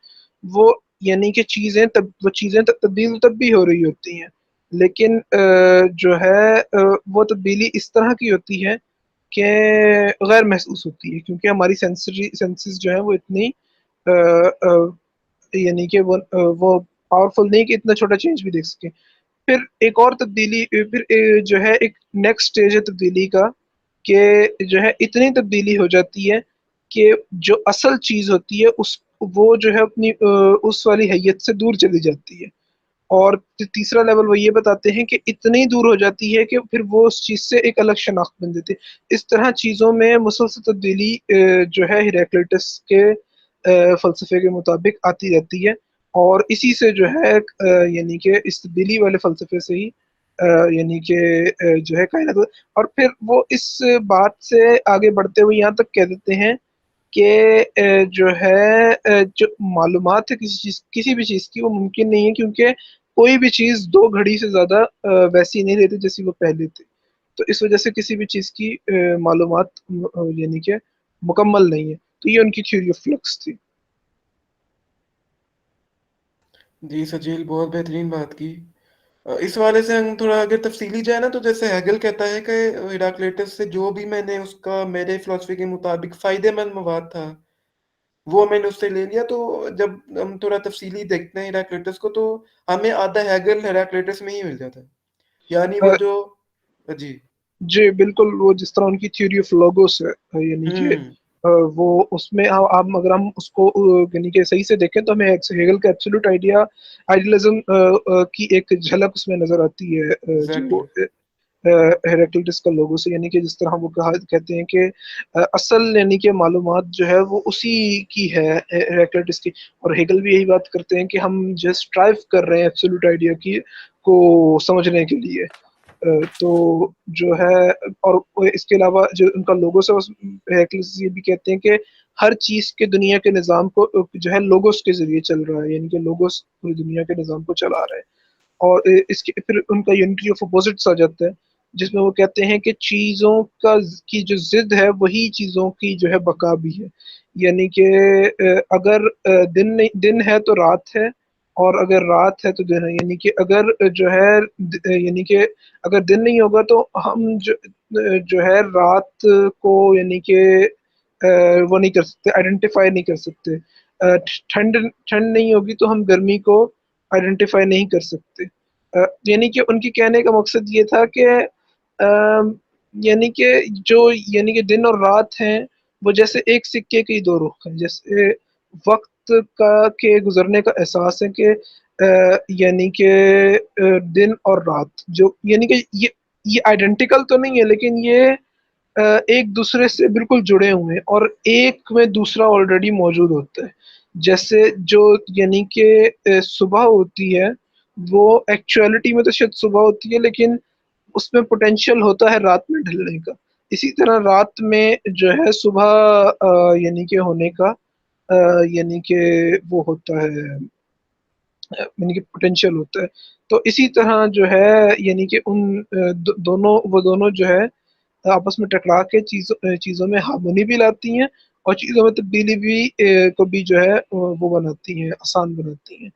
वो यानी कि चीज़ें तब्दील तब भी हो रही होती हैं। लेकिन जो है वो तब्दीली इस तरह की होती है कि गैर महसूस होती है क्योंकि हमारी सेंसेस जो है वो इतनी अ, अ, यानी कि वो पावरफुल नहीं कि इतना छोटा चेंज भी देख सके। फिर एक और तब्दीली फिर जो है एक नेक्स्ट स्टेज है तब्दीली का कि जो है इतनी तब्दीली हो जाती है कि जो असल चीज़ होती है उस वो जो है अपनी उस वाली हैयत से दूर चली जाती है। और तीसरा लेवल वो ये बताते हैं कि इतनी दूर हो जाती है कि फिर वो उस चीज़ से एक अलग शनाख्त बन जाती है। इस तरह चीज़ों में मुसलसल तब्दीली जो है हेराक्लिटस के फ़लसफ़े के मुताबिक आती रहती है और इसी से जो है यानी कि इस तब्दीली वाले फ़लसफ़े से ही यानी कि जो है कायनात और फिर वो इस बात से आगे बढ़ते हुए यहाँ तक कह देते हैं कि जो है जो मालूमात है किसी भी चीज़ की वो मुमकिन नहीं है क्योंकि कोई भी चीज़ 2 घड़ी से ज़्यादा वैसी नहीं रहती जैसी वो पहले थी। तो इस वज़ह से किसी भी चीज़ की मालूमात यानी कि मुकम्मल नहीं है। तो ये उनकी थ्योरी ऑफ फ्लक्स थी। जी, सजील, बहुत बेहतरीन बात की। इस हवाले से हम थोड़ा अगर तफ़सीली जाए ना, तो जैसे हेगल कहता है कि हेराक्लिटस से जो भी मैंने उसका मेरे फ़िलॉसफ़ी के मुताबिक फ़ायदेमंद मवाद था, वो मैंने उससे ले लिया। तो जब हम थोड़ा तफ़सीली देखते हैं हेराक्लिटस को, तो हमें आधा हेगल हेराक्लिटस में ही मिल जाता है। यानी वो अ, जो जी। जी, बिल्कुल वो जिस तरह उनकी थ्योरी ऑफ लोगोस है यानी कि हुँ, वो उसमें आप अगर हम उसको यानी कि सही से देखें तो हमें हेगल का एब्सोल्यूट आइडियलिज़्म की एक झलक उसमें नज़र आती है जो एग्ज़ैक्टली। हेराक्लिटस का लोगोस है यानी कि जिस तरह वो कहते हैं कि असल यानी कि मालूमात जो है वो उसी की है हेराक्लिटस की और हेगल भी यही बात करते हैं कि हम जस्ट स्ट्राइव कर रहे हैं एब्सोल्यूट आइडिया की को समझने के लिए। तो जो है और वो इसके अलावा जो उनका लोगोस है उस हेराक्लिटस ये भी कहते हैं कि हर चीज़ के दुनिया के निज़ाम को जो है लोगोस के ज़रिए चल रहा है, यानी कि लोगोस पूरी दुनिया के निज़ाम को चला रहा है। और इसके फिर उनका यूनिटी ऑफ अपोजिट्स आ जाता है, जिसमें वो कहते हैं कि चीज़ों की जो ज़िद है वही चीज़ों की जो है बका भी है। यानी कि अगर दिन है तो रात है और अगर रात है तो दिन है। यानी कि अगर जो है यानी कि अगर दिन नहीं होगा तो हम जो जो है रात को यानी कि वो नहीं कर सकते, आइडेंटिफाई नहीं कर सकते। ठंड ठंड नहीं होगी तो हम गर्मी को आइडेंटिफाई नहीं कर सकते। यानी कि उनके कहने का मकसद ये था कि यानी कि जो यानी कि दिन और रात हैं, वो जैसे एक सिक्के के ही दो रुख हैं। जैसे वक्त का के गुजरने का एहसास है कि यानी कि दिन और रात जो यानी कि ये आइडेंटिकल तो नहीं है, लेकिन ये एक दूसरे से बिल्कुल जुड़े हुए हैं और एक में दूसरा ऑलरेडी मौजूद होता है। जैसे जो यानी कि सुबह होती है, वो एक्चुअलिटी में तो शायद सुबह होती है, लेकिन उसमें पोटेंशियल होता है रात में ढलने का। इसी तरह रात में जो है सुबह यानी कि होने का यानी कि वो होता है, यानी कि पोटेंशियल होता है। तो इसी तरह जो है यानी कि उन दोनों वो दोनों जो है आपस में टकरा के चीज़ों में हार्मनी भी लाती हैं और चीज़ों में तब्दीली भी को भी जो है वो बनाती हैं, आसान बनाती हैं।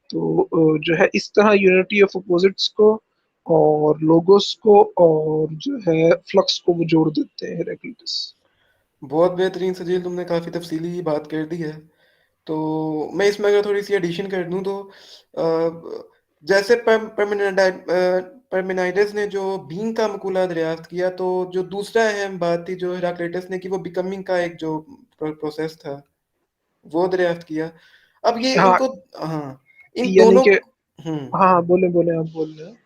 तो जो है इस तरह यूनिटी ऑफ अपोजिट्स को और लोगोस को और जो है फ्लक्स को वो जोड़ देते हैं, हेराक्लिटस। बहुत बेहतरीन सजील, तुमने काफ़ी तफसीली बात कर दी है। तो मैं इसमें अगर थोड़ी सी एडिशन कर दूं तो जैसे परमिनाइडस ने जो बीइंग का मकूला दरियाफ्त किया, तो जो दूसरा अहम बात थी जो हेराक्लिटस ने की, वो बिकमिंग का एक जो प्रोसेस था वो दरियाफ्त किया। अब ये हाँ, इनको, हाँ, इन यानी दोनों, कि हम्म, हाँ, हाँ, बोले आप बोल रहे हैं।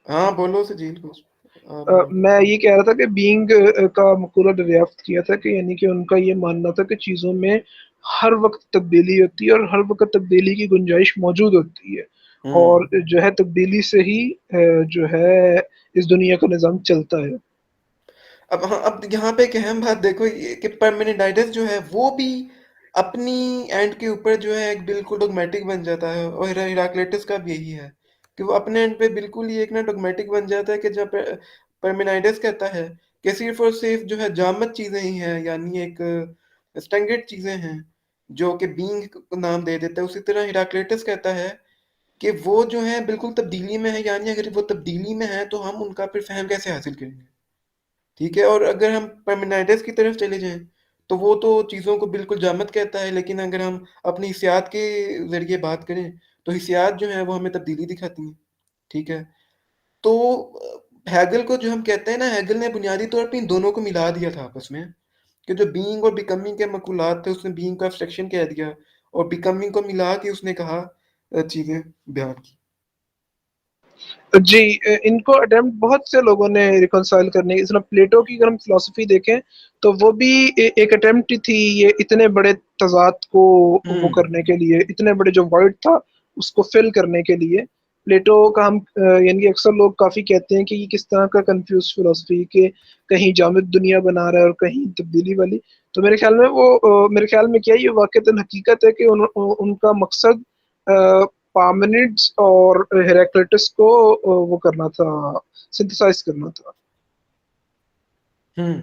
हाँ बोलो सजील, कुछ आप बोल रहे मैं ये कह रहा था कि बीइंग का मकूला दरियाफ्त किया था कि यानी कि उनका ये मानना था कि चीज़ों में हर वक्त तब्दीली होती है और हर वक्त तब्दीली की गुंजाइश मौजूद होती है और हम्म। जो है तब्दीली से ही जो है इस दुनिया का निज़ाम चलता है। अब हाँ, अब यहाँ पे एक अहम बात देखो, ये कि परमेनिडाइटिस जो है वो भी अपनी एंड के ऊपर जो है एक बिल्कुल डोगमेटिक बन जाता है, और हिराक्लिटस का भी यही है कि वो अपने एंड पे बिल्कुल ही एक ना डोगमेटिक बन जाता है कि जब परमेनिडाइटिस कहता है कि सिर्फ और सिर्फ जो है जामद चीजें ही हैं, यानी एक स्टैंडर्ड चीजें हैं जो कि बीइंग को नाम दे देता है, उसी तरह हिराक्लिटस कहता है कि वो जो है बिल्कुल तब्दीली में है, यानी अगर वो तब्दीली में है तो हम उनका फिर फहम कैसे हासिल करेंगे। ठीक है, और अगर हम परमिनाइटिस की तरफ चले जाएं तो वो तो चीज़ों को बिल्कुल जामद कहता है, लेकिन अगर हम अपनी हिसियात के ज़रिए बात करें तो हिसियात जो है वो हमें तब्दीली दिखाती हैं। ठीक है, तो हैगल को जो हम कहते हैं ना, हैगल ने बुनियादी तौर पे इन दोनों को मिला दिया था आपस में, कि जो बीइंग और बिकमिंग के मकुलात थे उसने बीइंग को एब्स्ट्रैक्शन कह दिया और बिकमिंग को मिला के उसने कहा चीज़ें बयान की। जी, इनको अटेम्प्ट बहुत से लोगों ने रिकंसाइल करने की, इसमें प्लेटो की अगर हम फिलॉसफी देखें तो वो भी एक अटेम्प्ट ही थी ये इतने बड़े तजाद को वो हम्म। करने के लिए, इतने बड़े जो वर्ड था उसको फिल करने के लिए। प्लेटो का हम यानी कि अक्सर लोग काफ़ी कहते हैं कि ये किस तरह का कंफ्यूज फिलॉसफी के कहीं जामिद दुनिया बना रहा है और कहीं तब्दीली वाली। तो मेरे ख्याल में वो मेरे ख्याल में क्या ये वाक़तन हकीकत है कि उनका मकसद पार्मेनिड्स और हेराक्लिटस को वो करना था, सिंथेसाइज करना था। हम्म।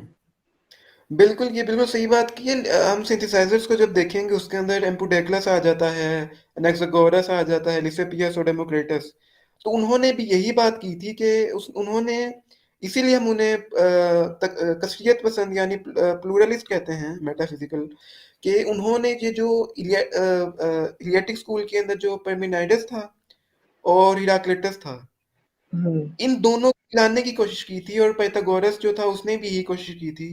बिल्कुल, ये बिल्कुल सही बात की है। हम सिंथेसाइजर्स को जब देखेंगे उसके अंदर एम्पुडेक्लस आ जाता है, एनाक्सागोरस आ जाता है, लिसिपियस और डेमोक्रिटस। तो उन्होंने भी यही बात की थी कि उन्होंने, इसीलिए हम उन्हें कसरियत पसंद यानी प्लूरलिस्ट कहते हैं, मेटाफिजिकल, कि उन्होंने ये जो इलियाटिक स्कूल के अंदर जो परमिनाइडस था और हिराक्लिटस था, हम्म। इन दोनों को मिलाने की कोशिश की थी, और पाइथागोरस जो था उसने भी यही कोशिश की थी,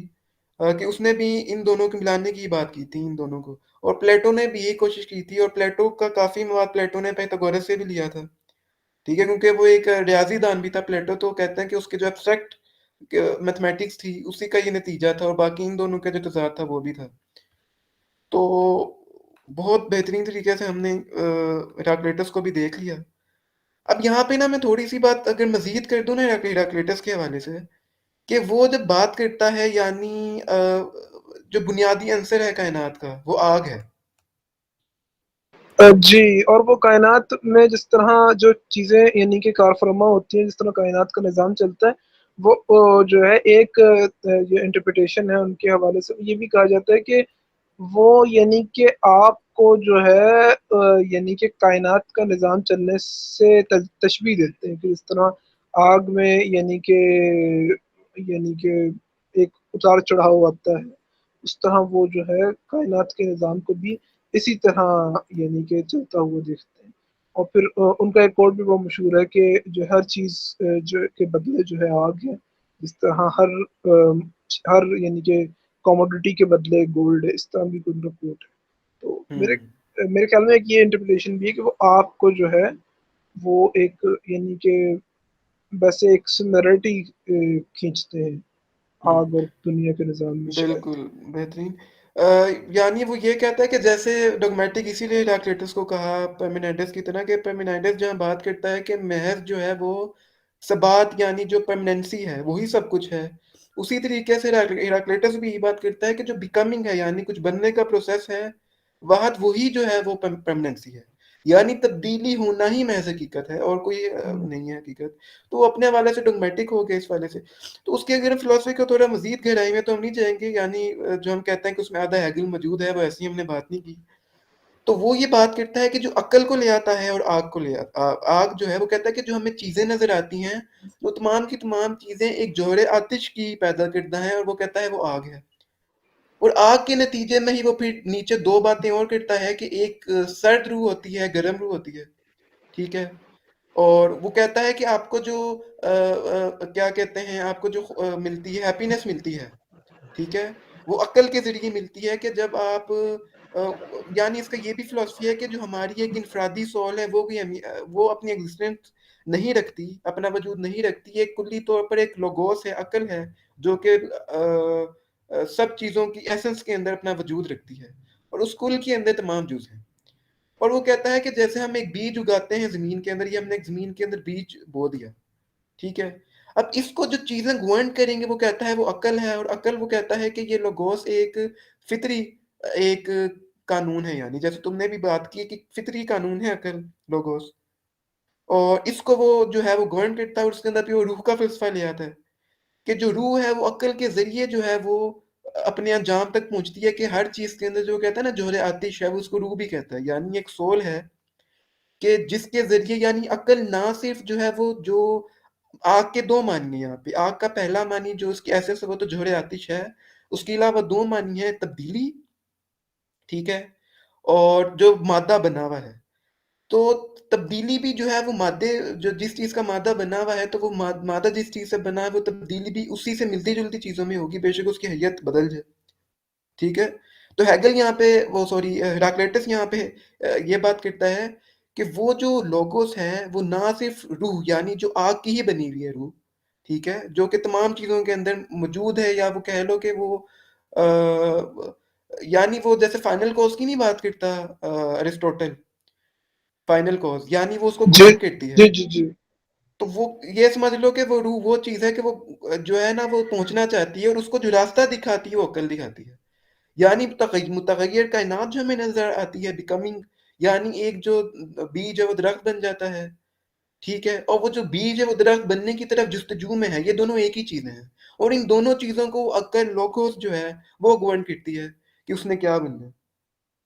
कि उसने भी इन दोनों को मिलाने की बात की थी, इन दोनों को। और प्लेटो ने भी यही कोशिश की थी, और प्लेटो का काफी मवाद प्लेटो ने पाइथागोरस से भी लिया था। ठीक है, क्योंकि वो एक रियाजी दान भी था प्लेटो, तो कहते हैं कि उसके जो एब्स्ट्रैक्ट मैथमेटिक्स थी उसी का ये नतीजा था, और बाकी इन दोनों का जो तजाद था वो भी था। तो बहुत बेहतरीन तरीके से हमने हेराक्लिटस को भी देख लिया। अब यहाँ पे ना मैं थोड़ी सी बात अगर मजीद कर दूं ना हेराक्लिटस के हवाले से, कि वो जब बात करता है, यानी जो बुनियादी अंसर है कायनात का वो आग है। जी, और वो कायनात में जिस तरह जो चीज़ें यानी कि कारफरमा होती हैं, जिस तरह कायनात का निज़ाम चलता है, वो जो है एक जो इंटरप्रिटेशन है उनके हवाले से ये भी कहा जाता है कि वो यानी कि आपको जो है यानी कि कायनात का निज़ाम चलने से तशबीह देते हैं कि इस तरह आग में यानी कि यानी कि एक उतार-चढ़ाव आता है, उस तरह वो जो है कायनात के निज़ाम को भी इसी तरह यानी कि चलता हुआ देखते हैं। और फिर उनका एक कोट भी बहुत मशहूर है कि जो हर चीज़ जो के बदले जो है आग है, जिस तरह हर यानी कि कमोडिटी के बदले गोल्ड है, इस तरह भी कोई उनका कोट है। तो हुँ। मेरे ख्याल में एक ये इंटरप्रिटेशन भी है कि वो आग को जो है, वो एक यानी कि वैसे एक सिमिलैरिटी खींचते हैं, हुँ। आग और दुनिया के निज़ाम में शायद। बिल्कुल, बेहतरीन। यानी वो ये कहता है कि जैसे डॉग्मेटिक इसीलिए हेराक्लिटस को कहा पार्मेनिडेस की तरह कि पार्मेनिडेस जहाँ बात करता है कि महज़ जो है वो सबात यानी जो परमानेंसी है, वही सब कुछ है। उसी तरीके से हेराक्लिटस भी यही बात करता है कि जो बिकमिंग है यानी कुछ बनने का प्रोसेस है, वही जो है वो परमानेंसी है। यानी तब्दीली होना ही महज़ हकीकत है और कोई नहीं है हकीकत। तो वो अपने हवाले से डॉग्मेटिक हो गया इस वाले से। तो उसकी अगर फिलॉसफी को थोड़ा मज़ीद गहराई में तो हम नहीं जाएँगे यानी जो हम कहते हैं कि उसमें आधा हेगल मौजूद है, वो ऐसी हमने बात नहीं की। तो वो ये बात करता है कि जो अक्ल को ले आता है और आग को ले आग जो है वो कहता है कि जो हमें चीज़ें नज़र आती हैं, वो तमाम की तमाम चीज़ें एक जौहरे आतिश की पैदा करता है और वो कहता है वो आग है। और आग के नतीजे में ही वो फिर नीचे 2 बातें और करता है कि एक सर्द रूह होती है, गर्म रूह होती है, ठीक है? और वो कहता है कि आपको जो क्या कहते हैं, आपको जो मिलती है, हैप्पीनेस मिलती है, ठीक है? वो अक्ल के ज़रिए मिलती है कि जब आप यानी इसका ये भी फिलॉसफी है कि जो हमारी एक इनफ़रादी सोल है, वो अपनी एग्ज़िस्टेंस नहीं रखती, अपना वजूद नहीं रखती। एक कुल्ली तौर पर एक लोगोस है, अक्ल है, जो कि सब चीज़ों की एसेंस के अंदर अपना वजूद रखती है और उस कुल के अंदर तमाम जुज़ हैं। और वो कहता है कि जैसे हम एक बीज उगाते हैं ज़मीन के अंदर, ये हमने एक ज़मीन के अंदर बीज बो दिया, ठीक है? अब इसको जो चीज़ें ग्वांट करेंगे वो कहता है वो अक्ल है और अक्ल वो कहता है कि ये लोगोस एक फ़ितरी एक कानून है यानी जैसे तुमने भी बात की कि फ़ितरी कानून है अक्ल, लोगोस और इसको वो जो है वो ग्वांट करता है और उसके अंदर भी वो रूह का फ़लसफ़ा ले आता है कि जो रूह है वो अक्ल के ज़रिए जो है वो अपने अंजाम तक पहुँचती है कि हर चीज़ के अंदर जो कहता है ना ज़ोहरे आतिश है वो उसको रूह भी कहता है। यानी एक सोल है कि जिसके ज़रिए यानी अक्ल ना सिर्फ़ जो है वो जो आग के 2 मानी हैं यहाँ पे। आग का पहला मानी जो उसकी एसेंस है वो तो ज़ोहरे आतिश है। उसके अलावा 2 मानी है तब्दीली, ठीक है? और जो मादा बना हुआ है। तो तब्दीली भी जो है वो मादे जो जिस चीज़ का मादा बना हुआ है तो वो मादा जिस चीज़ से बना है वो तब्दीली भी उसी से मिलती-जुलती चीज़ों में होगी, बेशक उसकी हैयत बदल जाए। ठीक है? तो हेगल यहाँ पे वो सॉरी हेराक्लिटस यहाँ पे ये बात करता है कि वो जो लोगोस है, वो ना सिर्फ़ रूह यानी जो आग की ही बनी हुई है रूह, ठीक है? जो कि तमाम चीज़ों के अंदर मौजूद है या वो कह लो कि वो यानी वो जैसे फाइनल कॉज़ की नहीं बात करता अरिस्टोटल, फाइनल कॉज़ यानी वो उसको जी, ग्रांट करती है। जी, जी, जी। तो वो ये समझ लो कि वो रूह वो चीज़ है कि वो जो है ना वो पहुँचना चाहती है और उसको जो रास्ता दिखाती है वो अक्ल दिखाती है। यानी मुतग़य्यर कायनात जो हमें नज़र आती है बिकमिंग यानी एक जो बीज है वो दरख़्त बन जाता है, ठीक है? और वो जो बीज है वो दरख़्त बनने की तरफ जस्तजू में है, ये दोनों एक ही चीज़ें हैं। और इन दोनों चीज़ों को अक्ल लोगोस जो है वो गवर्न करती है कि उसने क्या बनना है।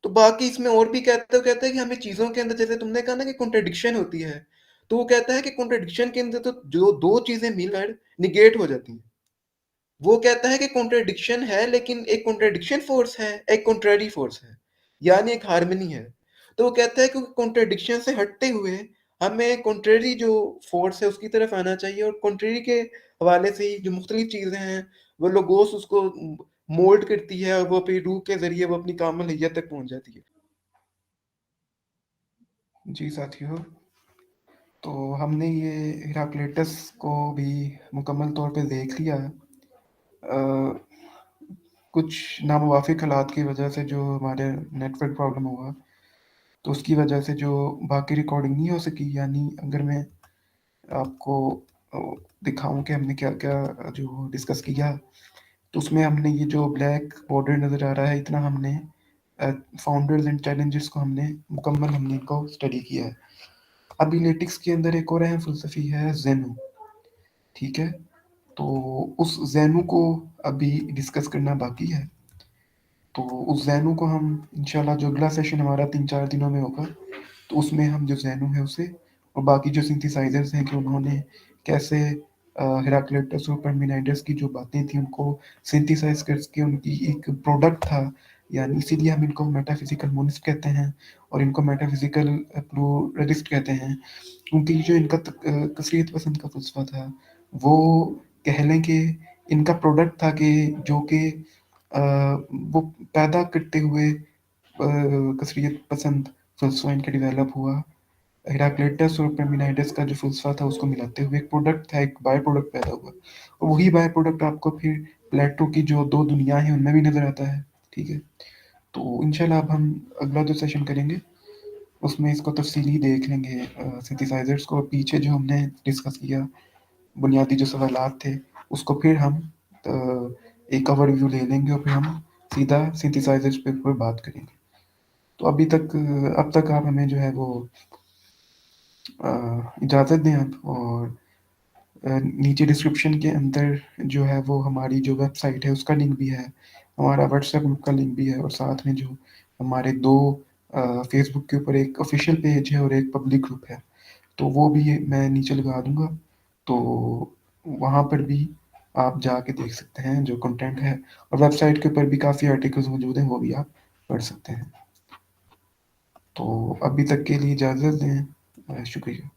तो बाकी इसमें और भी कहता है कि हमें चीज़ों के अंदर जैसे तुमने कहा ना कि कॉन्ट्रडिक्शन होती है, तो वो कहता है कि कॉन्ट्रडिक्शन के अंदर तो जो 2 चीज़ें मिलकर नेगेट हो जाती हैं। वो कहता है कि कॉन्ट्रडिक्शन है लेकिन एक कॉन्ट्रडिक्शन फ़ोर्स है, एक कॉन्ट्रैरी फ़ोर्स है, यानी एक हार्मनी है। तो वो कहता है कि कॉन्ट्रडिक्शन से हटते हुए हमें कॉन्ट्रैरी जो फ़ोर्स है उसकी तरफ आना चाहिए और कॉन्ट्रैरी के हवाले से ही जो मुख्तलिफ़ चीज़ें हैं, वो लोगोस उसको मोल्ड करती है और वो अपनी रूह के ज़रिए वो अपनी कामिल हिय्यत तक पहुँच जाती है। जी साथियों, तो हमने ये हेराक्लिटस को भी मुकम्मल तौर पे देख लिया। अ, कुछ नामुवाफ़िक हालात की वजह से जो हमारे नेटवर्क प्रॉब्लम हुआ, तो उसकी वजह से जो बाकी रिकॉर्डिंग नहीं हो सकी यानी अगर मैं आपको अ, दिखाऊँ कि हमने क्या-क्या जो डिस्कस किया, तो उसमें हमने ये जो ब्लैक बॉर्डर नज़र आ रहा है, इतना हमने फाउंडर्स एंड चैलेंजेस को हमने इनको स्टडी किया है। अभी लेटिक्स के अंदर एक और अहम फ़िलसफ़ी है ज़ेनु, ठीक है? तो उस ज़ेनु को अभी डिस्कस करना बाकी है। तो उस ज़ैनू को हम इंशाल्लाह जो अगला सेशन हमारा 3-4 दिनों में होगा, तो उसमें हम जो ज़ैनू है उसे और बाकी जो सिंथेसाइज़र्स हैं कि उन्होंने कैसे हेराक्लिटस और पार्मेनिडेस की जो बातें थी उनको सिंथेसाइज करके उनकी एक प्रोडक्ट था, यानी इसीलिए हम इनको मेटाफिजिकल मोनिस्ट कहते हैं और इनको मेटाफिजिकल प्लूरलिस्ट कहते हैं, क्योंकि जो इनका कसरियत पसंद का फलसफा था वो कह लें कि इनका प्रोडक्ट था कि जो कि वो पैदा करते हुए कसरियत पसंद फलसफा इनका डेवलप हुआ। हेराक्लिटस और पार्मेनिडेस का जो फलसफा था उसको मिलाते हुए एक प्रोडक्ट था, एक बाय प्रोडक्ट पैदा हुआ और वही बाय प्रोडक्ट आपको फिर प्लेटो की जो दो दुनिया है उनमें भी नजर आता है। ठीक है, तो इंशाल्लाह अब हम अगला जो सेशन करेंगे उसमें इसको तफसीली देख लेंगे, सिंथेसाइजर्स को, पीछे जो हमने डिस्कस किया बुनियादी जो सवालात थे उसको फिर हम एक ओवरव्यू ले लेंगे और फिर हम सीधा सिंथेसाइजर्स पे ऊपर बात करेंगे। तो अभी तक अब तक आप हमें जो है वो इजाज़त दें आप, और नीचे डिस्क्रिप्शन के अंदर जो है वो हमारी जो वेबसाइट है उसका लिंक भी है, हमारा व्हाट्सएप ग्रुप का लिंक भी है, और साथ में जो हमारे दो फेसबुक के ऊपर एक ऑफिशियल पेज है और एक पब्लिक ग्रुप है, तो वो भी मैं नीचे लगा दूंगा। तो वहाँ पर भी आप जाके देख सकते हैं जो कंटेंट है, और वेबसाइट के ऊपर भी काफ़ी आर्टिकल्स मौजूद हैं, वो भी आप पढ़ सकते हैं। तो अभी तक के लिए इजाज़त दें, शुक्रिया।